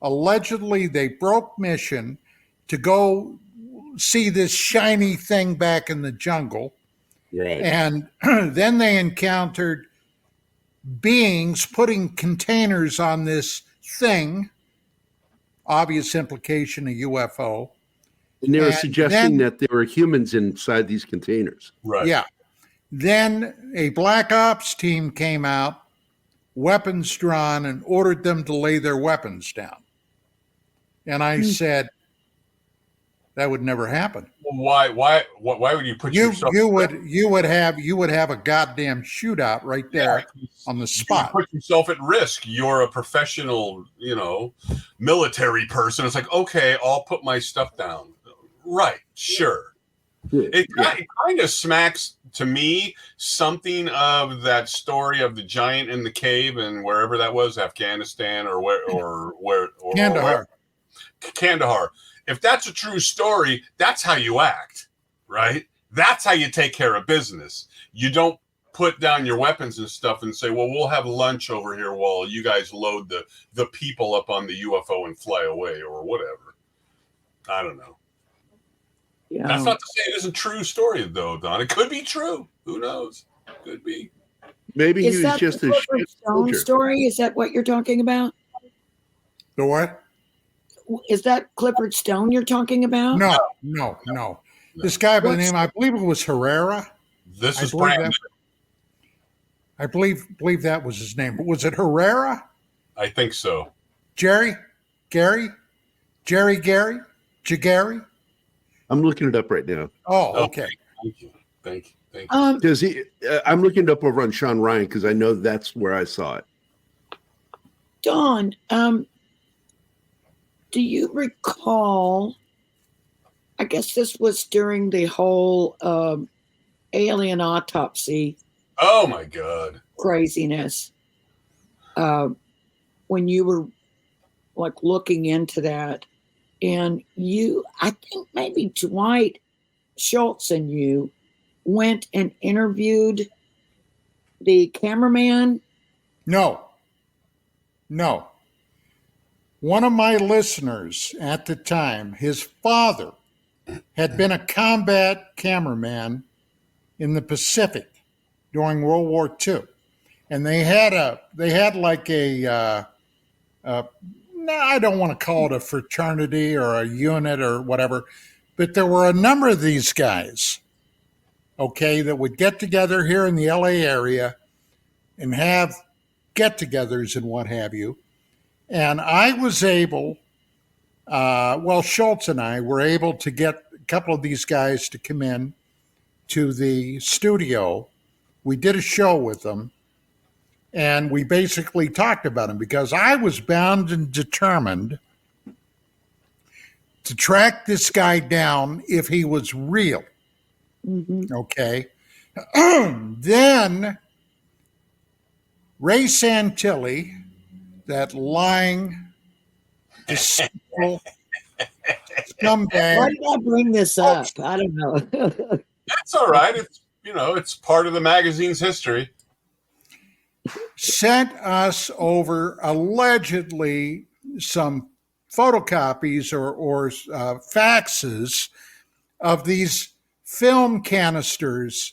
Allegedly, they broke mission to go see this shiny thing back in the jungle. Right. And then they encountered beings putting containers on this thing, obvious implication a UFO. And they were suggesting that there were humans inside these containers. Right. Yeah. Then a Black Ops team came out, weapons drawn, and ordered them to lay their weapons down. And I said, that would never happen. Why would you put yourself? You would have a goddamn shootout right there on the spot. You put yourself at risk. You're a professional, military person. It's like, okay, I'll put my stuff down. Right, sure. It kind of smacks to me something of that story of the giant in the cave and wherever that was, Afghanistan or Kandahar. If that's a true story, that's how you act, right? That's how you take care of business. You don't put down your weapons and stuff and say, well, we'll have lunch over here while you guys load the people up on the UFO and fly away or whatever. I don't know. Yeah. That's not to say it isn't a true story, though, Don. It could be true. Who knows? Could be. Maybe he was just a Stone story. Is that what you're talking about? The what? Is that Clifford Stone you're talking about? No. This guy by the name, I believe it was Herrera. This is Brandon. I believe that was his name. But was it Herrera? I think so. Gary? Gary? I'm looking it up right now. Oh, okay. Thank you. Because I'm looking it up over on Sean Ryan because I know that's where I saw it. Don, do you recall? I guess this was during the whole alien autopsy. Oh my God! Craziness. When you were like looking into that. And I think maybe Dwight Schultz and you went and interviewed the cameraman. No. One of my listeners at the time, his father had been a combat cameraman in the Pacific during World War II. And they had I don't want to call it a fraternity or a unit or whatever, but there were a number of these guys, okay, that would get together here in the LA area and have get-togethers and what have you. And I was able, Schultz and I were able to get a couple of these guys to come in to the studio. We did a show with them. And we basically talked about him because I was bound and determined to track this guy down if he was real. Mm-hmm. Okay. Then Ray Santilli, that lying, deceitful scumbag. Why did I bring this up? I don't know. That's all right. It's part of the magazine's history. Sent us over allegedly some photocopies or faxes of these film canisters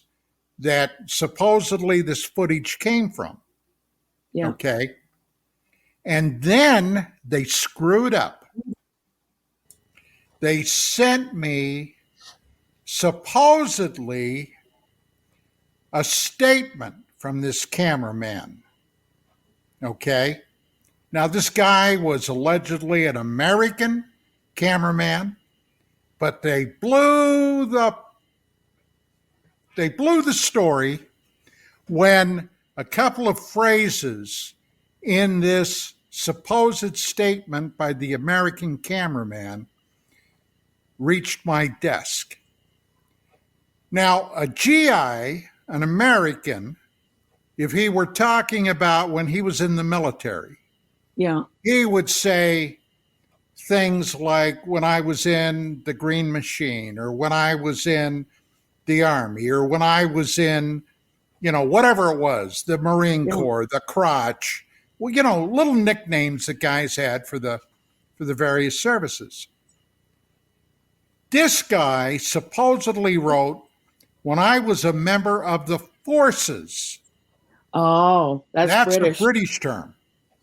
that supposedly this footage came from. Yeah. Okay. And then they screwed up. They sent me supposedly a statement from this cameraman. Okay. Now, this guy was allegedly an American cameraman. but they blew the story when a couple of phrases in this supposed statement by the American cameraman reached my desk. Now, a GI, an American, if he were talking about when he was in the military, he would say things like, when I was in the Green Machine, or when I was in the Army, or when I was in, whatever it was, the Marine Corps, the Crotch, little nicknames that guys had for the various services. This guy supposedly wrote, when I was a member of the forces. Oh, that's British. A British term.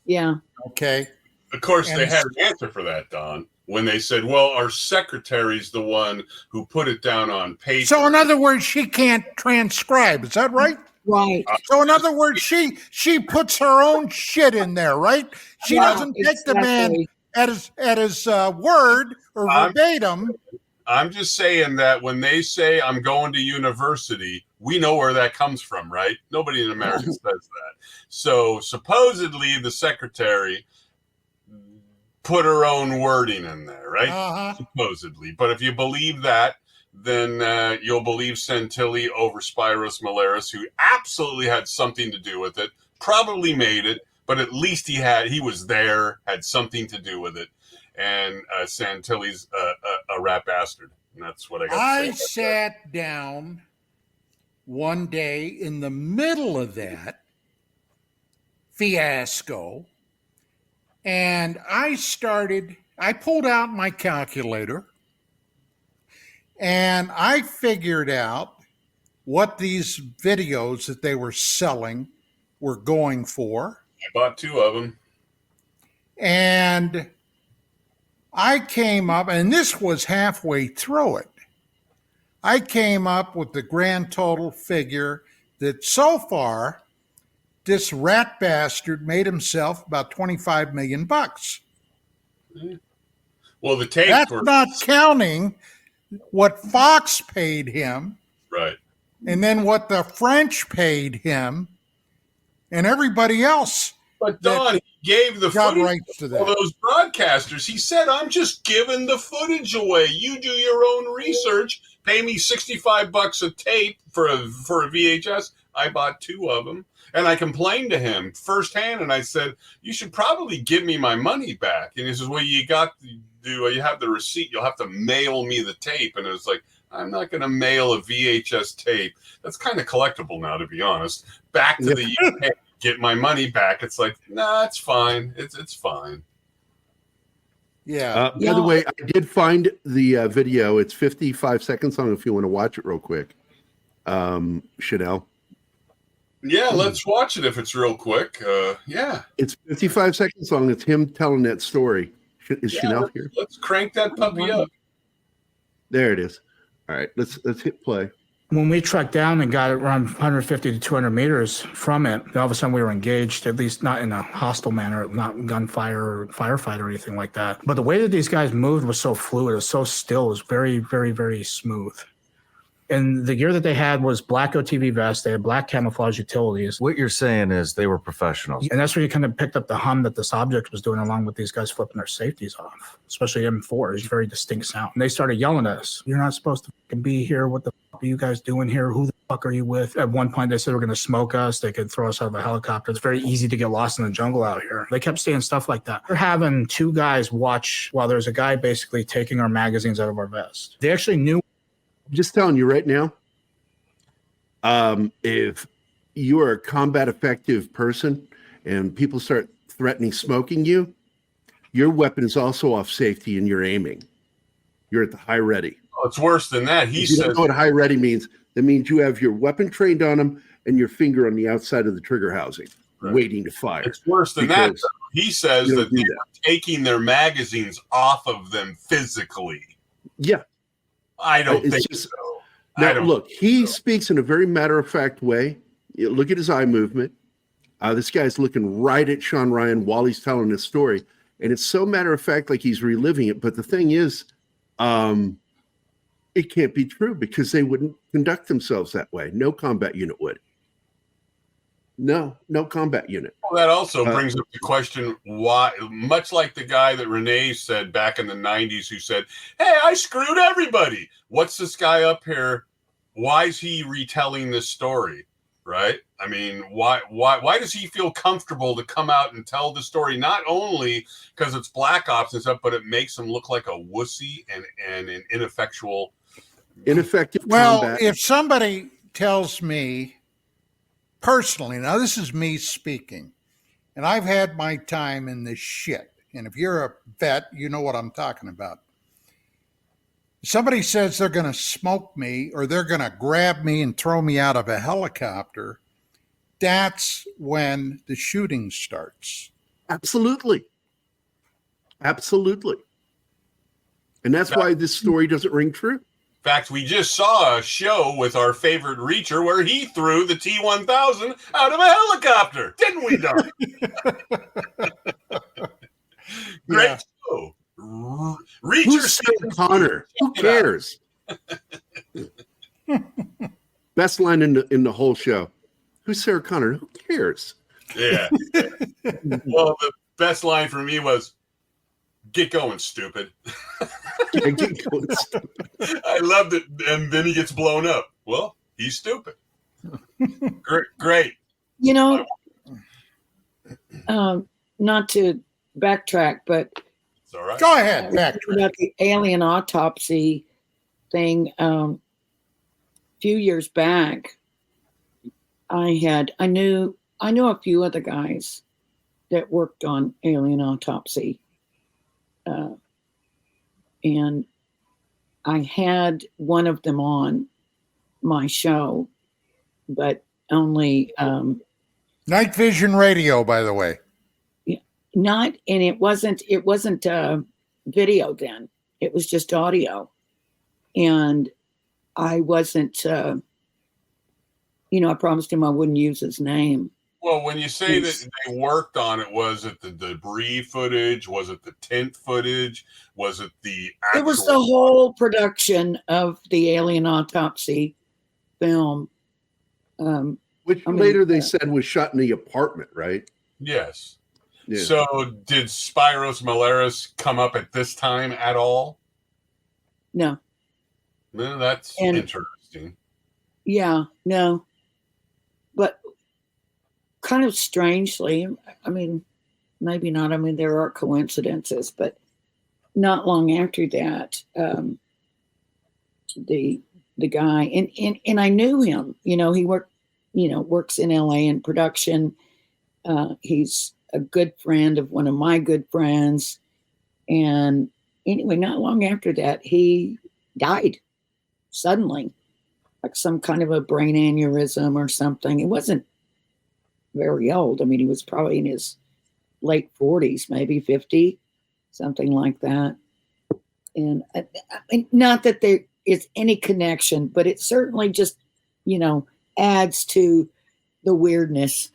Yeah. Okay. Of course, they had an answer for that, Don, when they said, well, our secretary's the one who put it down on paper. So, in other words, she can't transcribe. Is that right? Right. So, in other words, she puts her own shit in there, right? She doesn't take the man at his word or verbatim. I'm just saying that when they say I'm going to university, we know where that comes from, right? Nobody in America says that. So supposedly the secretary put her own wording in there, right? Supposedly. But if you believe that, then you'll believe Santilli over Spiros Malaris, who absolutely had something to do with it, probably made it, but at least he was there, had something to do with it. And Santilli's a rat bastard. And that's what I got to say. I sat down one day in the middle of that fiasco, and I pulled out my calculator, and I figured out what these videos that they were selling were going for. I bought 2 of them. And I came up, and this was halfway through it, I came up with the grand total figure that so far, this rat bastard made himself about $25 million. Well, the tape. That's not counting what Fox paid him. Right. And then what the French paid him and everybody else. But Don, he gave the footage rights to that. All those broadcasters. He said, I'm just giving the footage away. You do your own research. Pay me $65 a tape for a VHS. I bought 2 of them. And I complained to him firsthand. And I said, you should probably give me my money back. And he says, well, you have the receipt. You'll have to mail me the tape. And it was like, I'm not going to mail a VHS tape. That's kind of collectible now, to be honest. Back to the UK. Get my money back. It's like, nah, it's fine. It's fine. Yeah. By the way, I did find the video. It's 55 seconds long if you want to watch it real quick. Chanel. Yeah, let's watch it if it's real quick. Yeah. It's 55 seconds long. It's him telling that story. Is Chanel here? Let's crank that puppy up. There it is. All right, let's hit play. When we trekked down and got around 150 to 200 meters from it, all of a sudden we were engaged, at least not in a hostile manner, not gunfire or firefight or anything like that. But the way that these guys moved was so fluid, it was so still, it was very, very, very smooth. And the gear that they had was black OTV vests. They had black camouflage utilities. What you're saying is they were professionals. And that's where you kind of picked up the hum that this object was doing, along with these guys flipping their safeties off, especially M4. It's a very distinct sound. And they started yelling at us, you're not supposed to fucking be here. What the fuck are you guys doing here? Who the fuck are you with? At one point, they said they were going to smoke us. They could throw us out of a helicopter. It's very easy to get lost in the jungle out here. They kept saying stuff like that. We're having 2 guys watch while there's a guy basically taking our magazines out of our vest. They actually knew. I'm just telling you right now, if you are a combat effective person and people start threatening smoking you, your weapon is also off safety and you're aiming. You're at the high ready. Oh, it's worse than that. He you says, don't know what high ready means. That means you have your weapon trained on them and your finger on the outside of the trigger housing, waiting to fire. It's worse than that. He says that they're taking their magazines off of them physically. Yeah. I don't think so. Now, look, he speaks in a very matter-of-fact way. You look at his eye movement. This guy's looking right at Sean Ryan while he's telling his story. And it's so matter-of-fact, like he's reliving it. But the thing is, It can't be true because they wouldn't conduct themselves that way. No combat unit would. No combat unit. Well, that also brings up the question why, much like the guy that Rene said back in the 90s who said, hey, I screwed everybody. What's this guy up here? Why is he retelling this story? Right? I mean, why does he feel comfortable to come out and tell the story? Not only because it's Black Ops and stuff, but it makes him look like a wussy and an ineffective Well, combat. if somebody tells me personally, now this is me speaking, and I've had my time in this shit, and if you're a vet, you know what I'm talking about. If somebody says they're going to smoke me or they're going to grab me and throw me out of a helicopter, that's when the shooting starts. Absolutely. And that's why this story doesn't ring true. In fact, we just saw a show with our favorite Reacher where he threw the T-1000 out of a helicopter. Didn't we, Doc? Great show. Reacher. Who's Sarah Connor? Who cares? Best line in the whole show. Who's Sarah Connor? Who cares? Yeah. Well, the best line for me was, get going, stupid. Get going, stupid. I loved it. And then he gets blown up. Well, he's stupid. Great. You know, not to backtrack, but it's all right. Go ahead. About the alien autopsy thing, a few years back, I knew a few other guys that worked on alien autopsy. And I had one of them on my show, but only Night Vision Radio, by the way. And it wasn't video then. It was just audio. And I wasn't I promised him I wouldn't use his name. Well, when you say that they worked on it, was it the debris footage? Was it the tent footage? Was it the actual... It was the whole production of the alien autopsy film. Which later they said was shot in the apartment, right? Yes. Yeah. So did Spiros Malaris come up at this time at all? No. No, that's interesting. Yeah, no. But kind of strangely, I mean, maybe not. I mean, there are coincidences, but not long after that, the guy and I knew him. He works in LA in production. He's a good friend of one of my good friends, and anyway, not long after that, he died suddenly, like some kind of a brain aneurysm or something. It wasn't very old. I mean, he was probably in his late 40s, maybe 50, something like that. And I mean, not that there is any connection, but it certainly just, adds to the weirdness,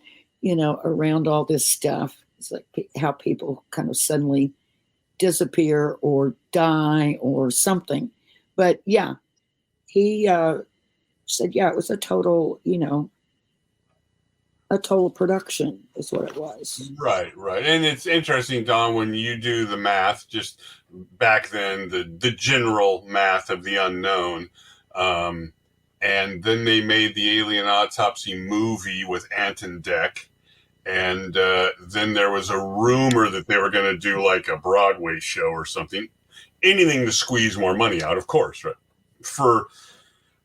around all this stuff. It's like how people kind of suddenly disappear or die or something. But yeah, he said, yeah, it was a total, a total production is what it was. Right. And it's interesting, Don, when you do the math, just back then, the general math of the unknown. And then they made the Alien Autopsy movie with Anton Deck. And then there was a rumor that they were going to do like a Broadway show or something. Anything to squeeze more money out, of course, right? For,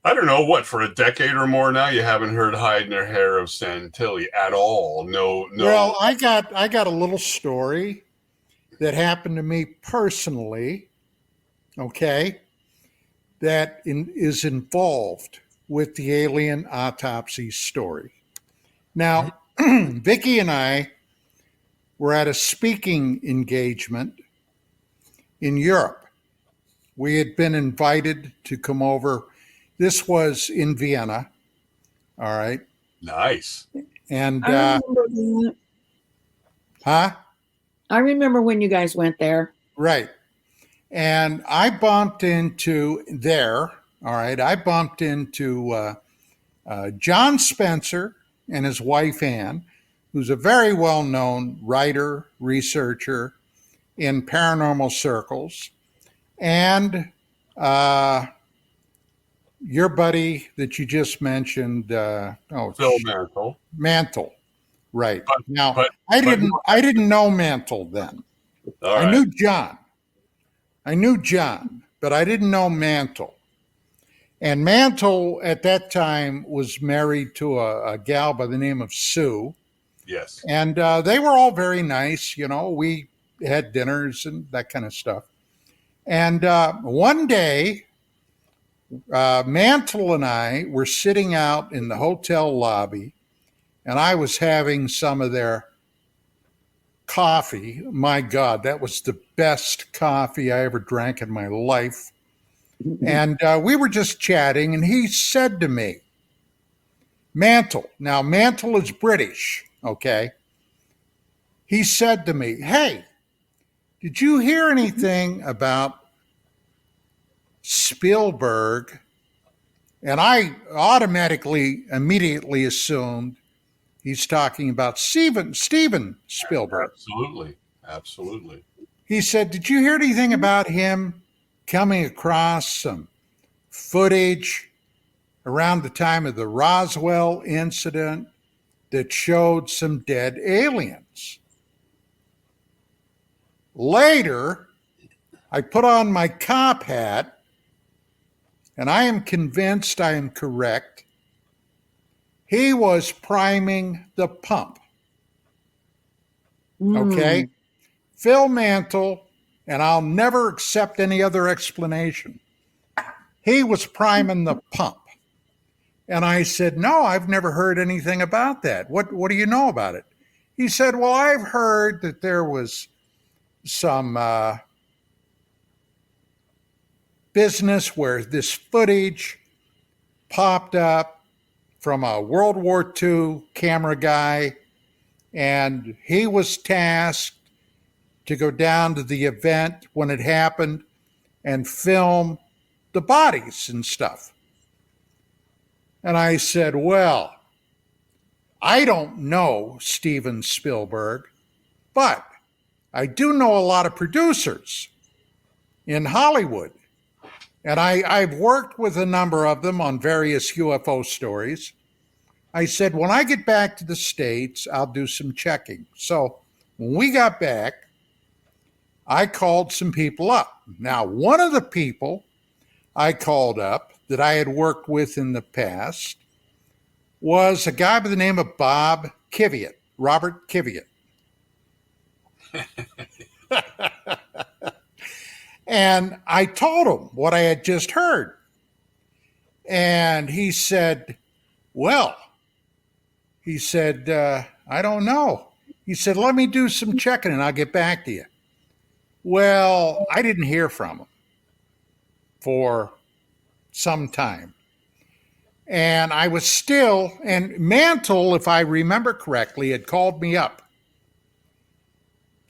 I don't know, for a decade or more now, you haven't heard hide nor hair of Santilli at all. No. Well, I got a little story that happened to me personally, okay, that is involved with the alien autopsy story. Now, Vicki and I were at a speaking engagement in Europe. We had been invited to come over. This was in Vienna. All right. Nice. And I remember that. I remember when you guys went there. Right. And I bumped into there All right. I bumped into John Spencer and his wife, Ann, who's a very well-known writer, researcher in paranormal circles, and your buddy that you just mentioned, Phil Mantle. Mantle, right? Now, but I didn't know Mantle then. I knew John. But I didn't know Mantle. And Mantle at that time was married to a gal by the name of Sue. Yes. And they were all very nice. You know, we had dinners and that kind of stuff. And one day, Mantle and I were sitting out in the hotel lobby, and I was having some of their coffee. My God, that was the best coffee I ever drank in my life. And we were just chatting, and he said to me, Mantle, now Mantle is British, okay? He said to me, hey, did you hear anything about Spielberg? And I immediately assumed he's talking about Steven Spielberg. Absolutely. He said, did you hear anything about him coming across some footage around the time of the Roswell incident that showed some dead aliens? Later, I put on my cop hat, and I am convinced I am correct. He was priming the pump. Okay? Phil Mantle, and I'll never accept any other explanation. He was priming the pump. And I said, no, I've never heard anything about that. What do you know about it? He said, well, I've heard that there was some business where this footage popped up from a World War II camera guy, and he was tasked to go down to the event when it happened and film the bodies and stuff. And I said, well, I don't know Steven Spielberg, but I do know a lot of producers in Hollywood. And I've worked with a number of them on various UFO stories. I said, when I get back to the States, I'll do some checking. So when we got back, I called some people up. Now, one of the people I called up that I had worked with in the past was a guy by the name of Robert Kiviat. And I told him what I had just heard. And he said, well, I don't know. He said, let me do some checking and I'll get back to you. Well, I didn't hear from him for some time. And I was still, and Mantle, if I remember correctly, had called me up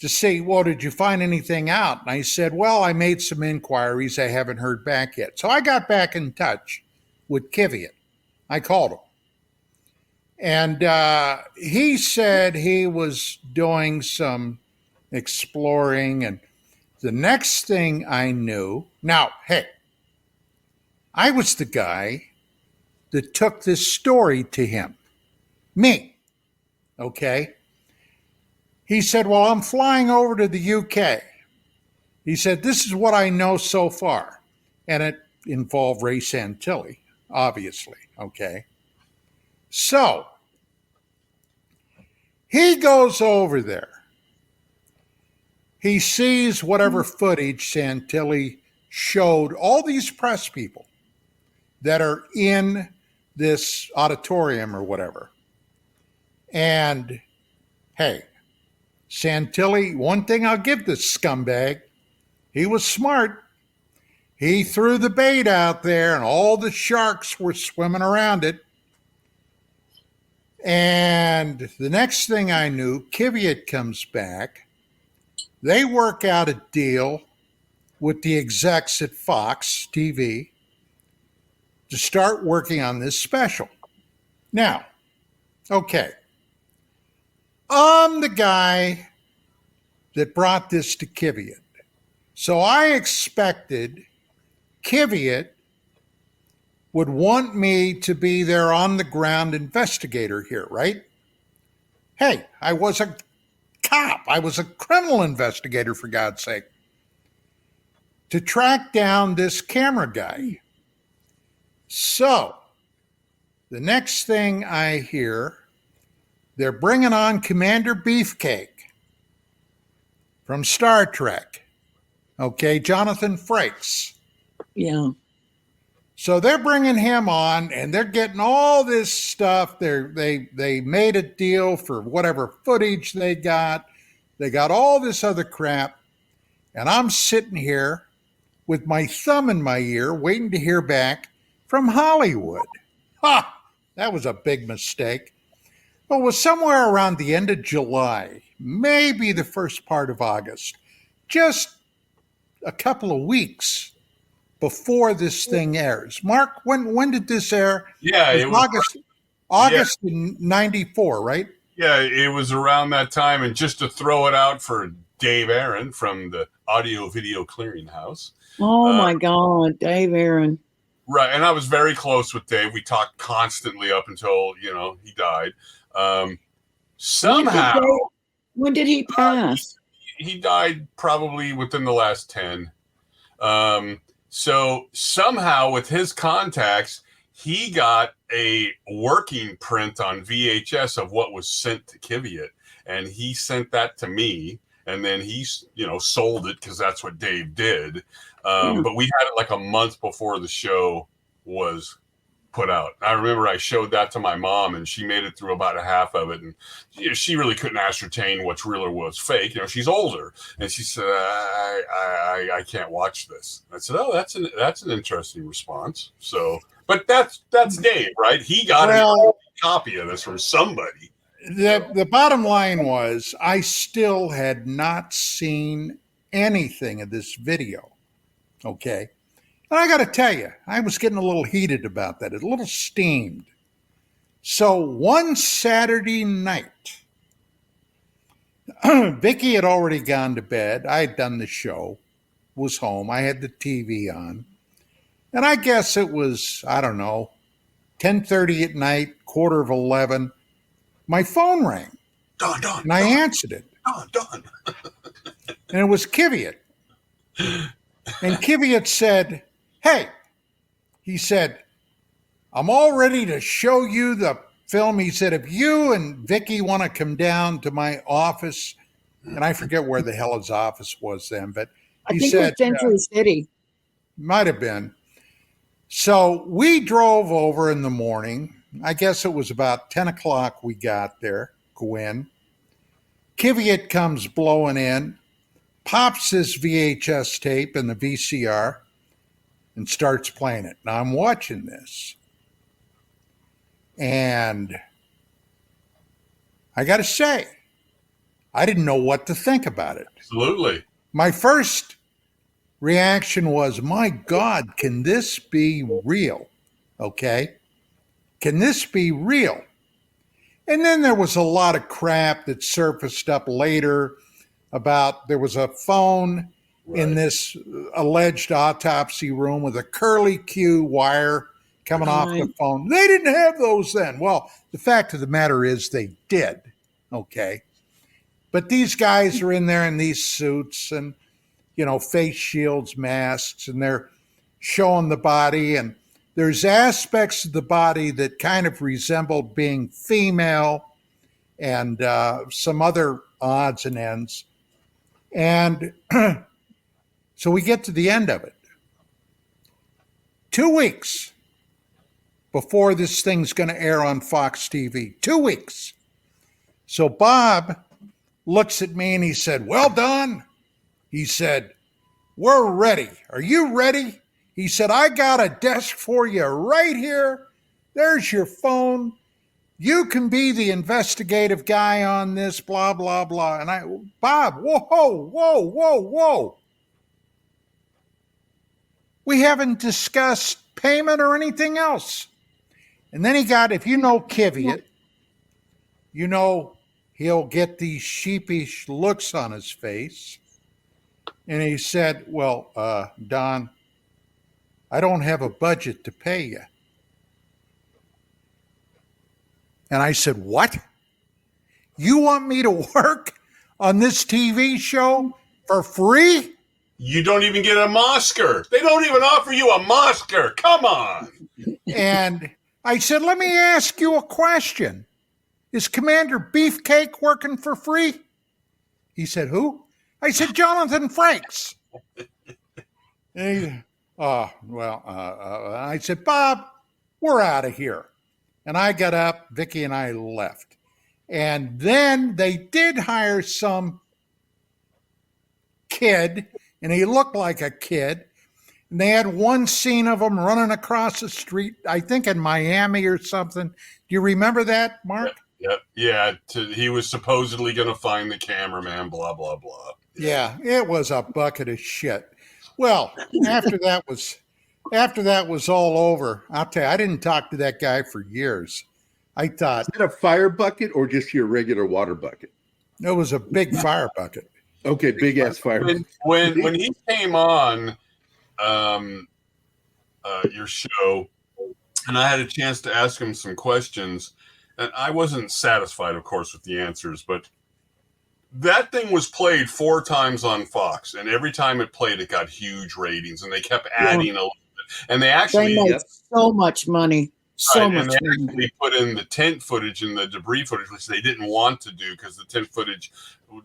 to say, well, did you find anything out? And I said, well, I made some inquiries. I haven't heard back yet. So I got back in touch with Kiviat. I called him. And he said he was doing some exploring. And the next thing I knew, now, hey, I was the guy that took this story to him. Me. Okay? He said, well, I'm flying over to the UK. He said, this is what I know so far. And it involved Ray Santilli, obviously. Okay? So, he goes over there. He sees whatever footage Santilli showed all these press people that are in this auditorium or whatever. And, hey, Santilli, one thing I'll give this scumbag, he was smart. He threw the bait out there and all the sharks were swimming around it. And the next thing I knew, Kiviat comes back. They work out a deal with the execs at Fox TV. to start working on this special. Now, okay, I'm the guy that brought this to Kiviat. So I expected Kiviat would want me to be their on-the-ground investigator here, right? Hey, I was a cop. I was a criminal investigator, for God's sake, to track down this camera guy. So the next thing I hear, they're bringing on Commander Beefcake from Star Trek. Okay, Jonathan Frakes. Yeah. So they're bringing him on, and they're getting all this stuff. They made a deal for whatever footage they got. They got all this other crap, and I'm sitting here with my thumb in my ear, waiting to hear back from Hollywood. Ha! That was a big mistake. Well, it was somewhere around the end of July, maybe the first part of August, just a couple of weeks before this thing airs. Mark, when did this air? Yeah, it was August in 94, right? Yeah, it was around that time. And just to throw it out for Dave Aaron from the Audio Video Clearinghouse. Oh my God, Dave Aaron. Right, and I was very close with Dave. We talked constantly up until, he died. Somehow... When did he pass? He died probably within the last 10. So somehow with his contacts, he got a working print on VHS of what was sent to Kiviat. And he sent that to me. And then he, sold it because that's what Dave did. But we had it like a month before the show was put out. I remember I showed that to my mom, and she made it through about a half of it, and she really couldn't ascertain what's real or was fake. She's older, and she said, "I can't watch this." I said, "Oh, that's an interesting response." So, but that's Dave, right? He got a copy of this from somebody. The bottom line was, I still had not seen anything of this video. Okay. And I got to tell you, I was getting a little heated about that, a little steamed. So one Saturday night, Vicky had already gone to bed. I had done the show, was home. I had the TV on. And I guess it was, 10:30 at night, 11:15. My phone rang. And I answered it. And it was Kiviat. And Kiviat said, "Hey," he said, "I'm all ready to show you the film." He said, "If you and Vicky want to come down to my office," and I forget where the hell his office was then, but he said, it was Century City. Might have been. So we drove over in the morning. I guess it was about 10 o'clock we got there, Gwen. Kiviat comes blowing in, pops this VHS tape in the VCR, and starts playing it. Now I'm watching this, and I got to say, I didn't know what to think about it. Absolutely. My first reaction was, my God, can this be real? Okay. Can this be real? And then there was a lot of crap that surfaced up later about there was a phone in this alleged autopsy room with a curly Q wire coming off the phone. They didn't have those then. Well, the fact of the matter is they did. Okay. But these guys are in there in these suits and, face shields, masks, and they're showing the body. And there's aspects of the body that kind of resemble being female and some other odds and ends. And so we get to the end of it. 2 weeks before this thing's going to air on Fox TV. 2 weeks. So Bob looks at me and he said, "Well done." He said, "We're ready. Are you ready?" He said, "I got a desk for you right here. There's your phone. You can be the investigative guy on this, blah, blah, blah." And Bob, whoa. We haven't discussed payment or anything else. And then he got, if you know Kiviat, you know he'll get these sheepish looks on his face. And he said, well, Don, I don't have a budget to pay you. And I said, what? You want me to work on this TV show for free? You don't even get a Oscar. They don't even offer you a Oscar. Come on. And I said, let me ask you a question. Is Commander Beefcake working for free? He said, who? I said, Jonathan Frakes. And I said, Bob, we're out of here. And I got up, Vicky and I left. And then they did hire some kid, and he looked like a kid. And they had one scene of him running across the street, I think in Miami or something. Do you remember that, Mark? Yep. Yeah. He was supposedly going to find the cameraman, blah, blah, blah. Yeah, it was a bucket of shit. Well, after that was all over, I'll tell you, I didn't talk to that guy for years. I thought, is that a fire bucket or just your regular water bucket? it was a big fire bucket. Okay, big ass fire. When he came on your show, and I had a chance to ask him some questions, and I wasn't satisfied, of course, with the answers, but that thing was played 4 times on Fox, and every time it played, it got huge ratings, and they kept adding a little bit. And they actually made so much money. So much and they money. actually put in the tent footage and the debris footage, which they didn't want to do because the tent footage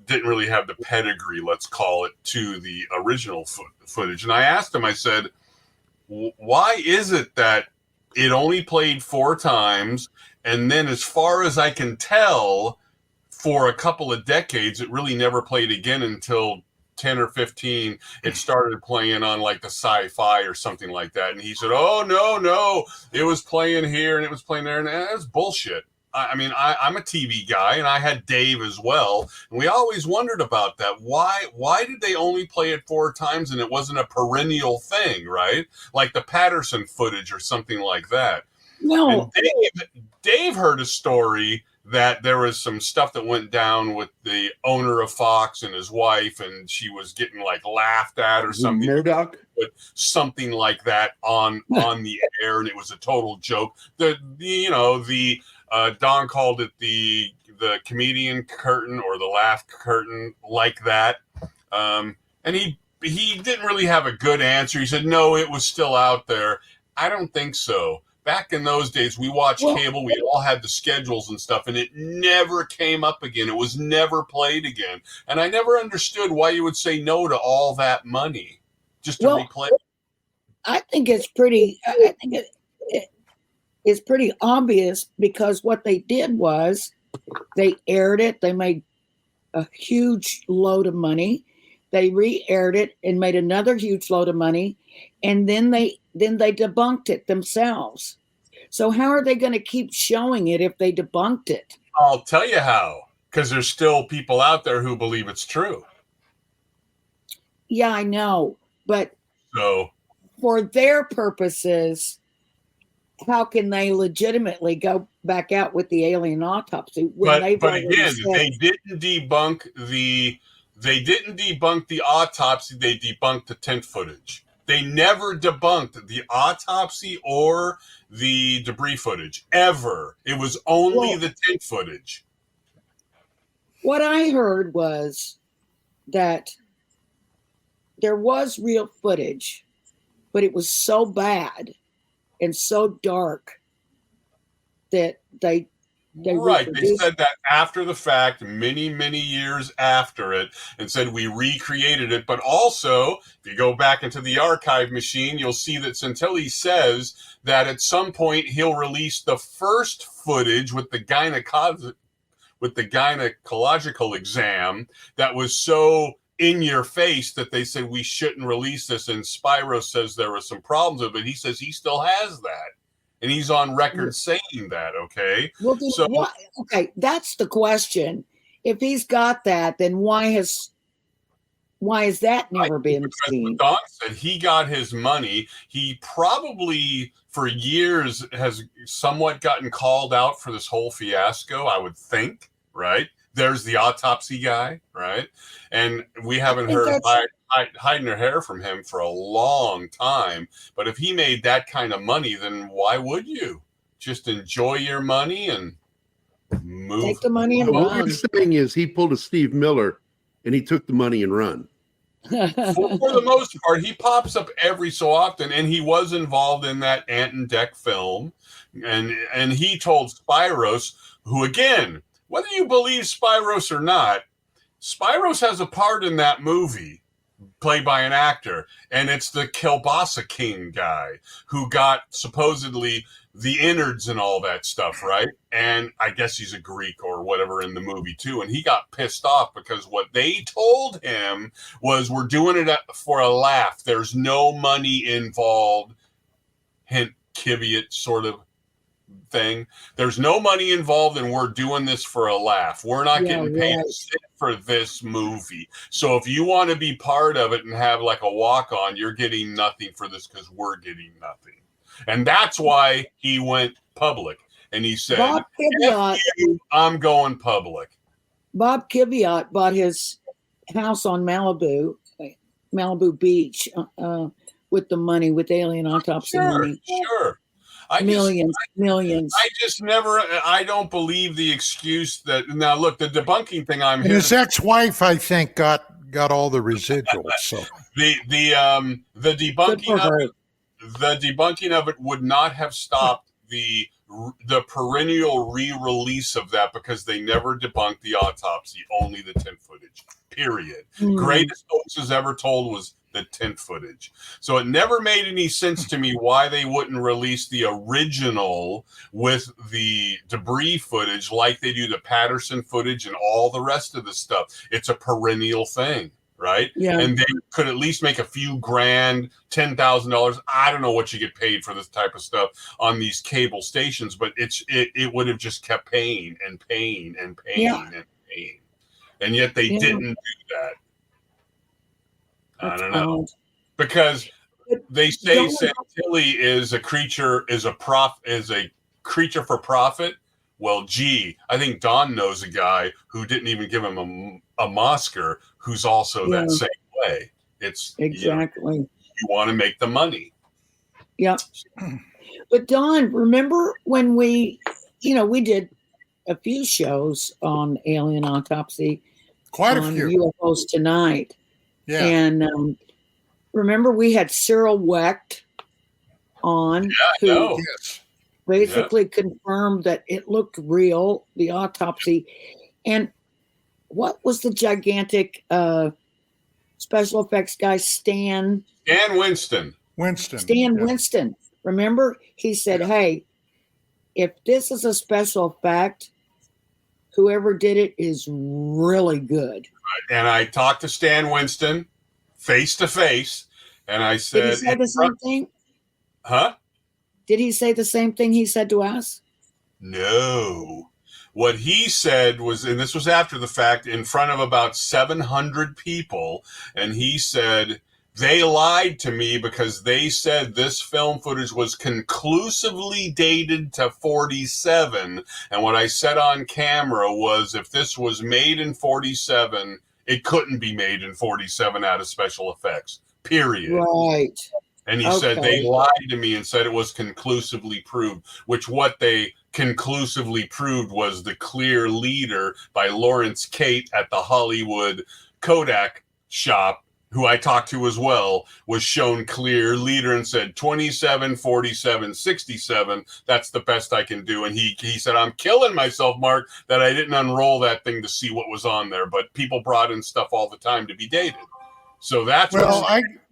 didn't really have the pedigree, let's call it, to the original footage. And I asked him, I said, why is it that it only played 4 times, and then as far as I can tell, for a couple of decades, it really never played again until 10 or 15. It started playing on like the Sci-Fi or something like that. And he said, oh, no, it was playing here and it was playing there. And that's bullshit. I'm a TV guy, and I had Dave as well. And we always wondered about that. Why did they only play it 4 times and it wasn't a perennial thing, right? Like the Patterson footage or something like that. No. And Dave heard a story that there was some stuff that went down with the owner of Fox and his wife, and she was getting like laughed at or something. Murdoch? But something like that on the air, and it was a total joke. Don called it the comedian curtain or the laugh curtain, like that. And he didn't really have a good answer. He said, no, it was still out there. I don't think so. Back in those days, we watched cable. We all had the schedules and stuff, and it never came up again. It was never played again. And I never understood why you would say no to all that money just to replay. I think it's pretty. I think it's pretty obvious, because what they did was they aired it. They made a huge load of money. They re-aired it and made another huge load of money, and then they debunked it themselves. So how are they going to keep showing it if they debunked it? I'll tell you how, because there's still people out there who believe it's true. Yeah, I know, but for their purposes, how can they legitimately go back out with the alien autopsy when but again, they didn't debunk the autopsy. They debunked the tent footage. They never debunked the autopsy or the debris footage, ever. It was only the tent footage. What I heard was that there was real footage, but it was so bad and so dark that they Right. They said that after the fact, many, many years after it, and said we recreated it. But also, if you go back into the archive machine, you'll see that Santilli says that at some point he'll release the first footage with the gynecological exam that was so in your face that they said we shouldn't release this. And Spyro says there were some problems with it. He says he still has that. And he's on record saying that, okay? Well, okay, that's the question. If he's got that, then why has Why has that never been seen? Don said he got his money. He probably for years has somewhat gotten called out for this whole fiasco, I would think, right? There's the autopsy guy, right? And we haven't heard hiding her hair from him for a long time. But if he made that kind of money, then why would you? Just enjoy your money and move. Take the money and what run. you're saying is he pulled a Steve Miller and he took the money and run. For the most part, he pops up every so often, and he was involved in that Ant and Dec film, and he told Spyros, who again, whether you believe Spyros or not, Spyros has a part in that movie, played by an actor, and it's the Kielbasa King guy who got supposedly the innards and all that stuff, right? And I guess he's a Greek or whatever in the movie too. And he got pissed off because what they told him was, we're doing it for a laugh. There's no money involved. Hint, caveat sort of thing. There's no money involved and we're doing this for a laugh. We're not getting paid for this movie. So if you want to be part of it and have like a walk on, you're getting nothing for this because we're getting nothing. And that's why he went public. And he said, I'm going public. Bob Kiviat bought his house on Malibu Beach with the money, with alien autopsy money. Sure. Millions. I don't believe the excuse that, now look, the debunking thing I'm hearing. His ex-wife, I think, got all the residuals. So the debunking of it would not have stopped the perennial re-release of that, because they never debunked the autopsy, only the tint footage, period. Greatest hoaxes ever told was the tint footage. So it never made any sense to me why they wouldn't release the original with the debris footage like they do the Patterson footage and all the rest of the stuff. It's a perennial thing, right? Yeah. And they could at least make a few grand, $10,000. I don't know what you get paid for this type of stuff on these cable stations, but it would have just kept paying and paying and paying and paying. And yet they didn't do that. I don't know. Because they say Santilli is a creature for profit. Well, gee, I think Don knows a guy who didn't even give him a Oscar who's also that same way. It's exactly. You want to make the money. Yeah. But Don, remember when we did a few shows on alien autopsy, quite a on few UFOs Tonight. Yeah. And remember we had Cyril Wecht on, who basically confirmed that it looked real, the autopsy. And what was the gigantic special effects guy, Stan Winston. Winston. Remember? He said, hey, if this is a special effect, whoever did it is really good. And I talked to Stan Winston face to face, and I said, did he say the same thing? Huh? Did he say the same thing he said to us? No. What he said was, and this was after the fact, in front of about 700 people, and he said, they lied to me because they said this film footage was conclusively dated to 47. And what I said on camera was, if this was made in 47, it couldn't be made in 47 out of special effects, period. Right. And he said they lied to me and said it was conclusively proved, which what they conclusively proved was the clear leader by Lawrence Kate at the Hollywood Kodak shop, who I talked to as well, was shown clear leader and said 27, 47, 67. That's the best I can do. And he said, I'm killing myself, Mark, that I didn't unroll that thing to see what was on there. But people brought in stuff all the time to be dated. So that's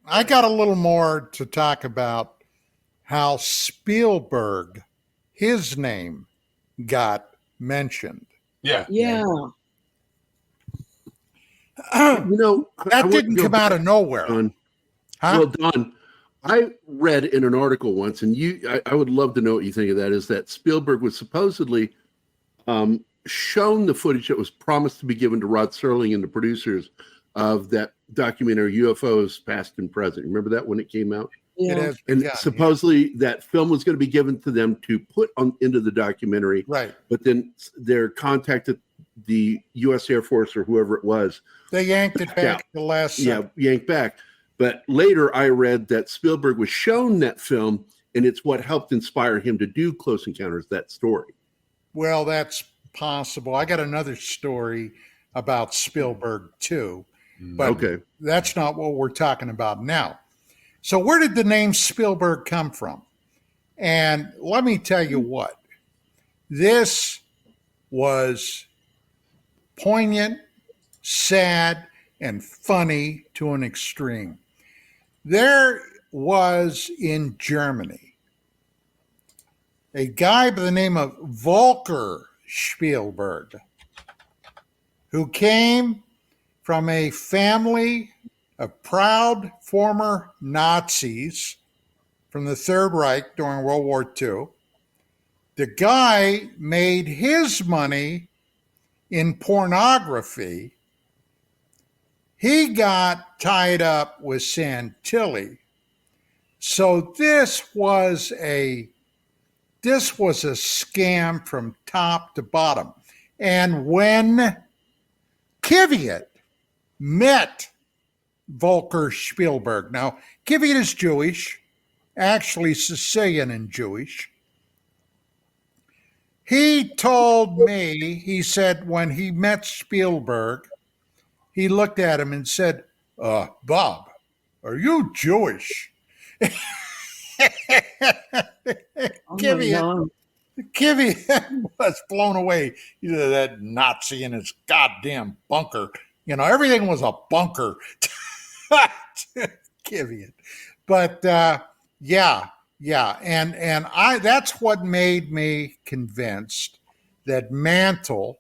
I got a little more to talk about how Spielberg, his name, got mentioned. Yeah. That didn't come out of nowhere. Don. Huh? Well, Don, I read in an article once, and I would love to know what you think of that, is that Spielberg was supposedly shown the footage that was promised to be given to Rod Serling and the producers of that documentary UFOs Past and Present. Remember that when it came out? It has And begun, supposedly that film was going to be given to them to put into the documentary. right. But then they're contacted the U.S. Air Force or whoever it was. They yanked it back Yeah. at the last Yeah, second. yanked back. But later I read that Spielberg was shown that film, and it's what helped inspire him to do Close Encounters, that story. Well, that's possible. I got another story about Spielberg too, but Okay. that's not what we're talking about now. So where did the name Spielberg come from? And let me tell you what, this was poignant, sad, and funny to an extreme. There was in Germany a guy by the name of Volker Spielberg, who came from a family of proud former Nazis from the Third Reich during World War II. The guy made his money in pornography. He got tied up with Santilli. So this was a scam from top to bottom. And when Kvyat met Volker Spielberg, now Kvyat is Jewish, actually Sicilian and Jewish. He told me, he said when he met Spielberg, he looked at him and said, Bob, are you Jewish? Kvyat was blown away. He said, that Nazi in his goddamn bunker. You know, everything was a bunker to Kvyat. But yeah. And that's what made me convinced that Mantle,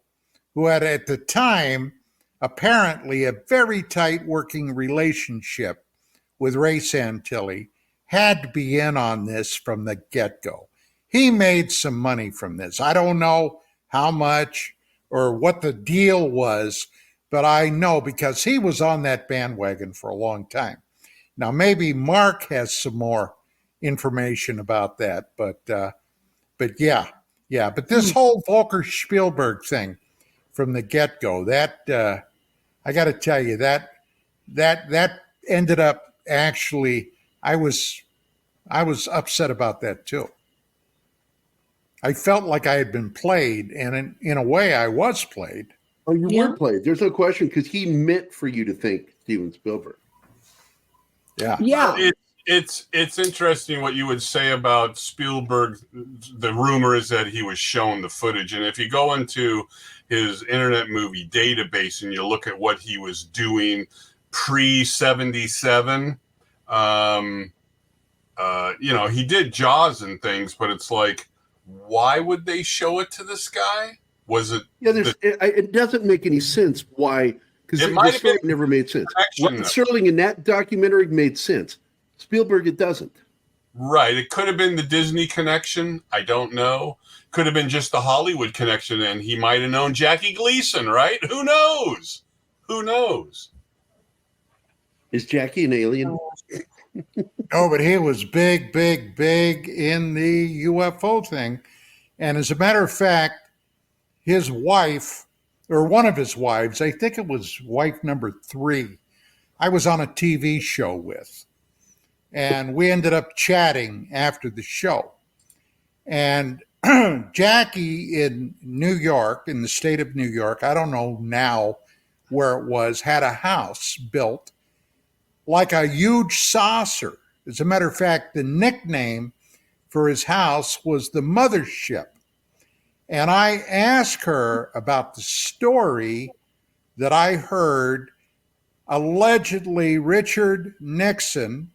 who had at the time apparently a very tight working relationship with Ray Santilli, had to be in on this from the get-go. He made some money from this. I don't know how much or what the deal was, but I know because he was on that bandwagon for a long time. Now, maybe Mark has some more information about that, but yeah. But this whole Volker Spielberg thing from the get-go, that I got to tell you, that ended up actually, I was upset about that too. I felt like I had been played, and in a way, I was played. Oh, you were played. There's no question, because he meant for you to think Steven Spielberg. Yeah. It's interesting what you would say about Spielberg. The rumor is that he was shown the footage, and if you go into his Internet Movie Database and you look at what he was doing pre-77, he did Jaws and things, but it's like, why would they show it to this guy? Was it? Yeah, it doesn't make any sense. Why? Because the story never made sense. Sterling in that documentary made sense. Spielberg, it doesn't. Right. It could have been the Disney connection. I don't know. Could have been just the Hollywood connection, and he might have known Jackie Gleason, right? Who knows? Is Jackie an alien? No, but he was big in the UFO thing. And as a matter of fact, his wife, or one of his wives, I think it was wife number 3, I was on a TV show with. And we ended up chatting after the show. And Jackie in New York, in the state of New York, I don't know now where it was, had a house built like a huge saucer. As a matter of fact, the nickname for his house was the Mothership. And I asked her about the story that I heard allegedly Richard Nixon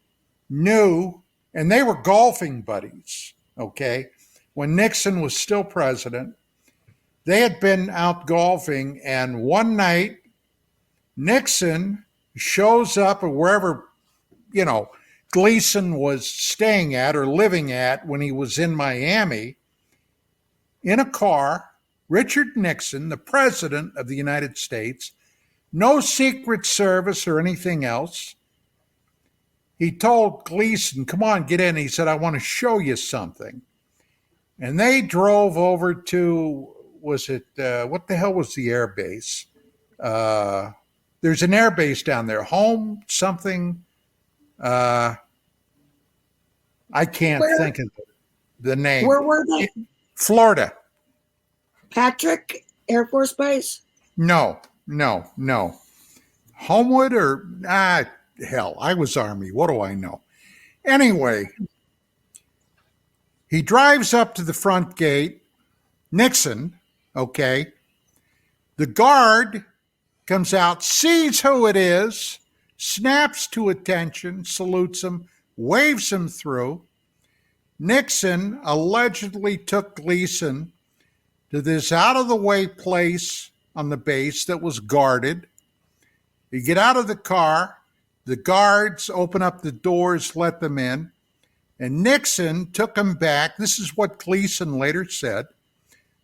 knew, and they were golfing buddies, okay? When Nixon was still president, they had been out golfing, and one night, Nixon shows up at wherever, Gleason was staying at or living at when he was in Miami, in a car. Richard Nixon, the president of the United States, No Secret Service or anything else. He told Gleason, come on, get in. He said, I want to show you something. And they drove over to, what the hell was the air base? There's an air base down there. Home something. I can't think of the name. Where were they? Florida. Patrick Air Force Base? No. Homewood or hell, I was Army. What do I know? Anyway, he drives up to the front gate. Nixon, okay. The guard comes out, sees who it is, snaps to attention, salutes him, waves him through. Nixon allegedly took Gleason to this out-of-the-way place on the base that was guarded. You get out of the car, the guards open up the doors, let them in, and Nixon took him back. This is what Gleason later said.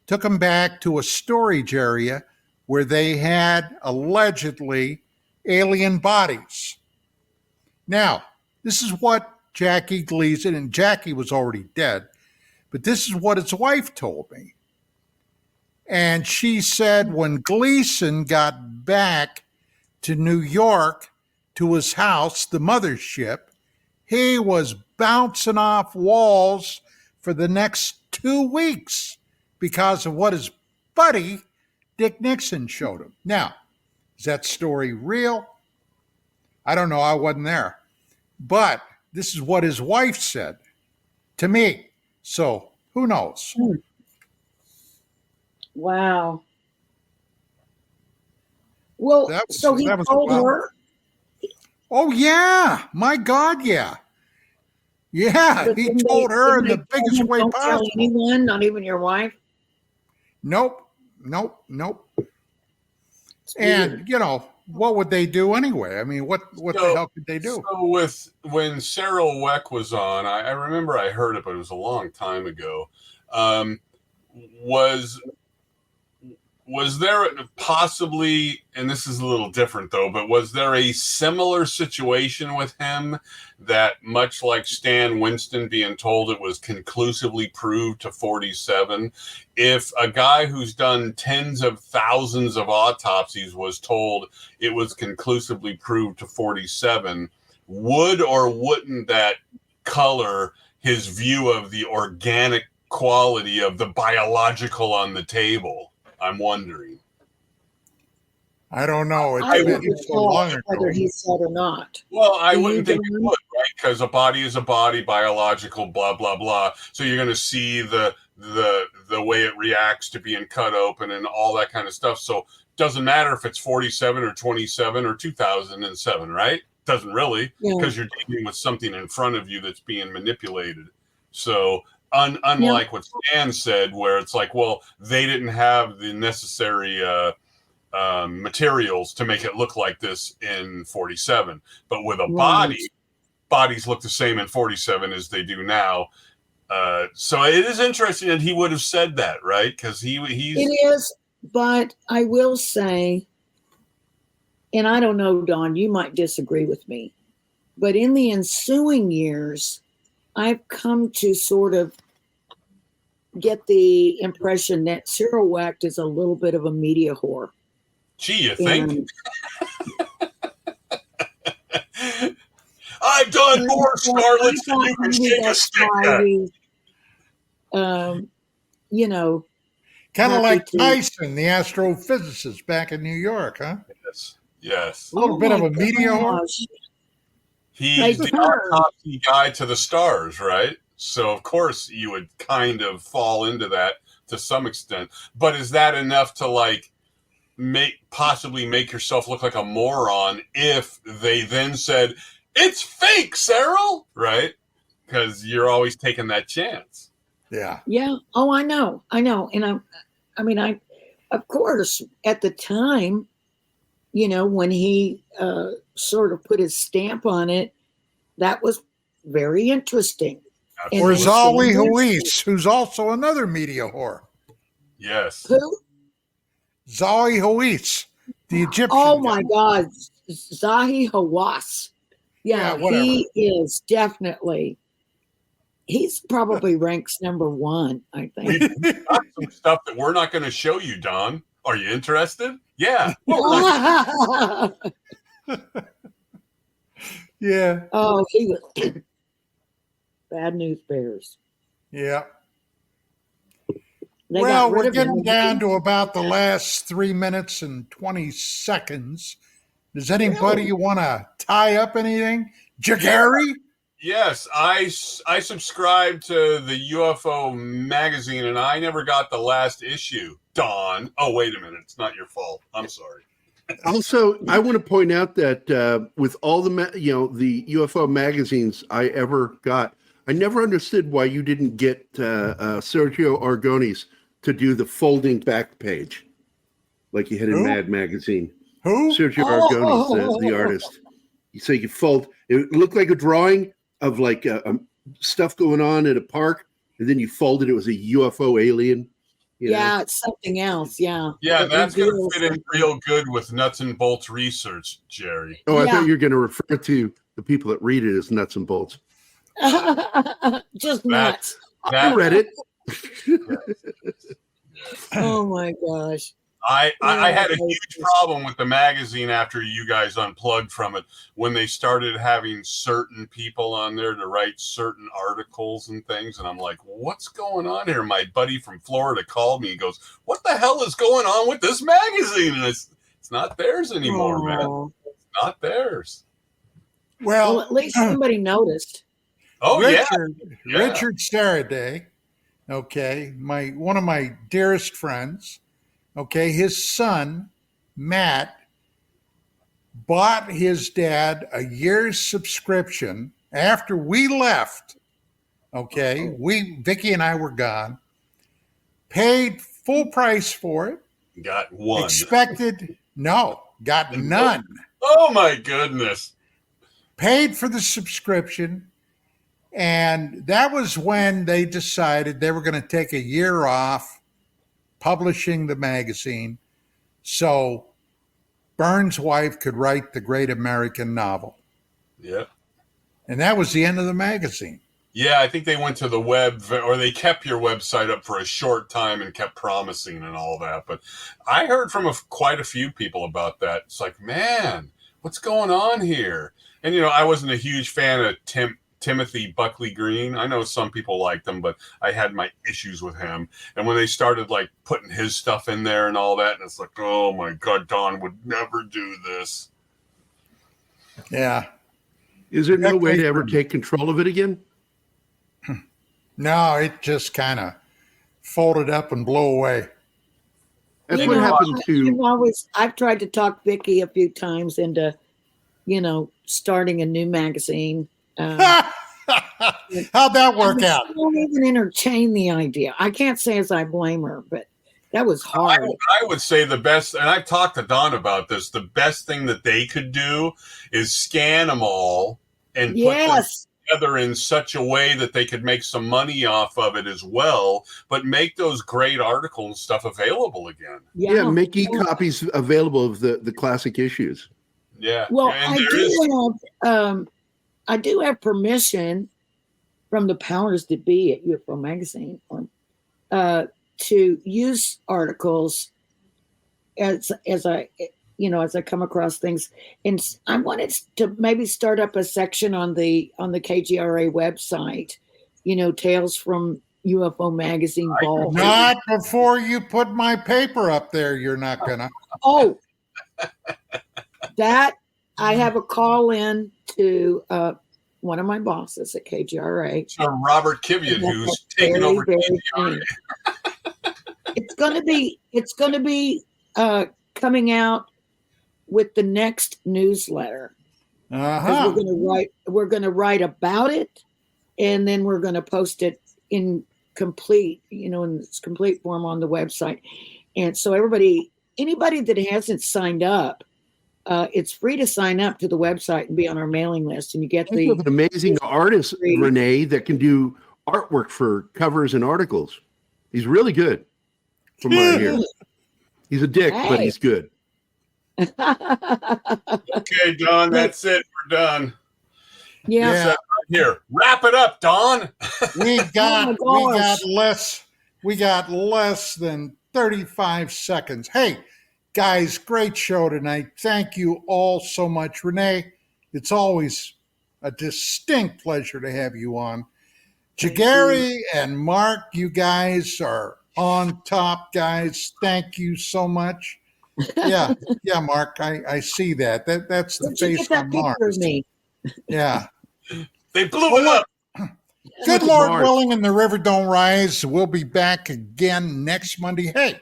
Took him back to a storage area where they had allegedly alien bodies. Now, this is what Jackie Gleason, and Jackie was already dead, but this is what his wife told me. And she said when Gleason got back to New York to his house, the mothership, he was bouncing off walls for the next 2 weeks because of what his buddy Dick Nixon showed him. Now, is that story real? I don't know. I wasn't there. But this is what his wife said to me. So who knows? Wow. Well, he told her. Oh, yeah. My God, yeah. Yeah, he told her in the biggest way possible. Don't tell anyone, not even your wife? Nope. And, what would they do anyway? I mean, what the hell could they do? So when Cyril Weck was on, I remember I heard it, but it was a long time ago. Was there possibly, and this is a little different though, but was there a similar situation with him that, much like Stan Winston being told it was conclusively proved to 47, if a guy who's done tens of thousands of autopsies was told it was conclusively proved to 47, would or wouldn't that color his view of the organic quality of the biological on the table? I'm wondering. I don't know. I wouldn't so long ago. Whether he said or not. Well, I wouldn't think it would, right? Because a body is a body, biological, blah blah blah. So you're going to see the way it reacts to being cut open and all that kind of stuff. So it doesn't matter if it's 47 or 27 or 2007, right? Doesn't really, because you're dealing with something in front of you that's being manipulated. So. Unlike what Stan said, where it's like, well, they didn't have the necessary materials to make it look like this in 47. But with a body, bodies look the same in 47 as they do now. So it is interesting that he would have said that, right? Because he's... It is, but I will say, and I don't know, Don, you might disagree with me, but in the ensuing years, I've come to sort of get the impression that Cyril Wecht is a little bit of a media whore. Gee, you think? I've done more Scarlets than you can shake a stick at. Kind of like Tyson, the astrophysicist back in New York, huh? Yes. A little bit of a media whore. He's the autopsy guy to the stars, right? So, of course, you would kind of fall into that to some extent. But is that enough to, possibly make yourself look like a moron if they then said, it's fake, Cyril, right? Because you're always taking that chance. Yeah. Yeah. Oh, I know. And I of course, at the time, when he sort of put his stamp on it, that was very interesting. Or Zawi Huis, who's also another media whore. Yes. Who? Zawi Huis, The Egyptian. Oh my God, Zahi Hawass. Yeah, he is definitely. He's probably ranks number 1, I think. We've got some stuff that we're not going to show you, Don. Are you interested? Yeah. Yeah. Oh, he was Bad News Bears. Yeah. Well, we're getting down to about the last 3 minutes and 20 seconds. Does anybody want to tie up anything? Jagari? Yes, I subscribe to the UFO magazine, and I never got the last issue. Don. Oh, wait a minute. It's not your fault. I'm sorry. Also, I want to point out that with all the the UFO magazines I ever got, I never understood why you didn't get Sergio Argonis to do the folding back page like you had in Mad Magazine. Who? Sergio Argonis, the artist. So you fold. It looked like a drawing of like stuff going on at a park, and then you folded. It was a UFO alien. Yeah, it's something else. Yeah. Yeah, that's going to fit in real good with nuts and bolts research, Jerry. Oh, I thought you were going to refer to the people that read it as nuts and bolts. Just nuts. I read it. Oh my gosh. I had a huge problem with the magazine after you guys unplugged from it when they started having certain people on there to write certain articles and things. And I'm like, what's going on here? My buddy from Florida called me and goes, what the hell is going on with this magazine? And it's not theirs anymore, man. It's not theirs. Well, at least somebody noticed. Oh, Richard Saraday, okay, one of my dearest friends. Okay, his son, Matt, bought his dad a year's subscription after we left. Okay, Vicky and I were gone. Paid full price for it. Got one. Got none. Oh my goodness. Paid for the subscription. And that was when they decided they were going to take a year off publishing the magazine so Burns' wife could write the great American novel. Yep. And that was the end of the magazine. Yeah, I think they went to the web, or they kept your website up for a short time and kept promising and all that. But I heard from quite a few people about that. It's like, man, what's going on here? And, I wasn't a huge fan of Timothy Buckley Green. I know some people liked him, but I had my issues with him. And when they started like putting his stuff in there and all that, and it's like, oh my God, Don would never do this. Yeah. Is there no way to ever take control of it again? No, it just kind of folded up and blew away. That's what happened to. I've tried to talk Vicky a few times into, starting a new magazine. How'd that work out? I don't even entertain the idea. I can't say as I blame her, but that was hard. I would say the best, and I've talked to Don about this, the best thing that they could do is scan them all and put them together in such a way that they could make some money off of it as well, but make those great articles and stuff available again. Yeah, make e-copies available of the classic issues. Yeah. Well, I do have permission from the powers that be at UFO Magazine to use articles as I come across things. And I wanted to maybe start up a section on the KGRA website, Tales from UFO Magazine Ball. Not before you put my paper up there. You're not gonna. Oh, that I have a call in to one of my bosses at KGRA. So Robert Kivian, who's taken over KGRA. It's going to be coming out with the next newsletter. Uh-huh. We're going to write about it, and then we're going to post it in complete, in its complete form on the website. And so anybody that hasn't signed up, it's free to sign up to the website and be on our mailing list, and you get an amazing artist, Rene, that can do artwork for covers and articles. He's really good. From what I hear, he's a dick, but he's good. Okay, Don, that's it. We're done. Yeah. Here, wrap it up, Don. We got Oh my gosh. we got less than 35 seconds. Hey, guys, great show tonight. Thank you all so much. Renee, it's always a distinct pleasure to have you on. Jagari and Mark, you guys are on top, guys. Thank you so much. Yeah, Mark, I see that. That's the Where'd you face get that on picture Mars. of me? Yeah. They blew it up. Good Lord willing, and the river don't rise. We'll be back again next Monday. Hey,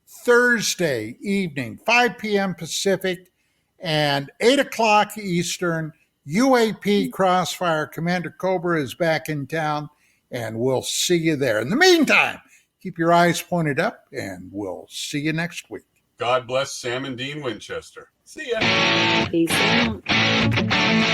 Thursday evening, 5 p.m. Pacific and 8 o'clock Eastern. UAP Crossfire Commander Cobra is back in town, and we'll see you there. In the meantime, keep your eyes pointed up, and we'll see you next week. God bless Sam and Dean Winchester. See ya. Peace out.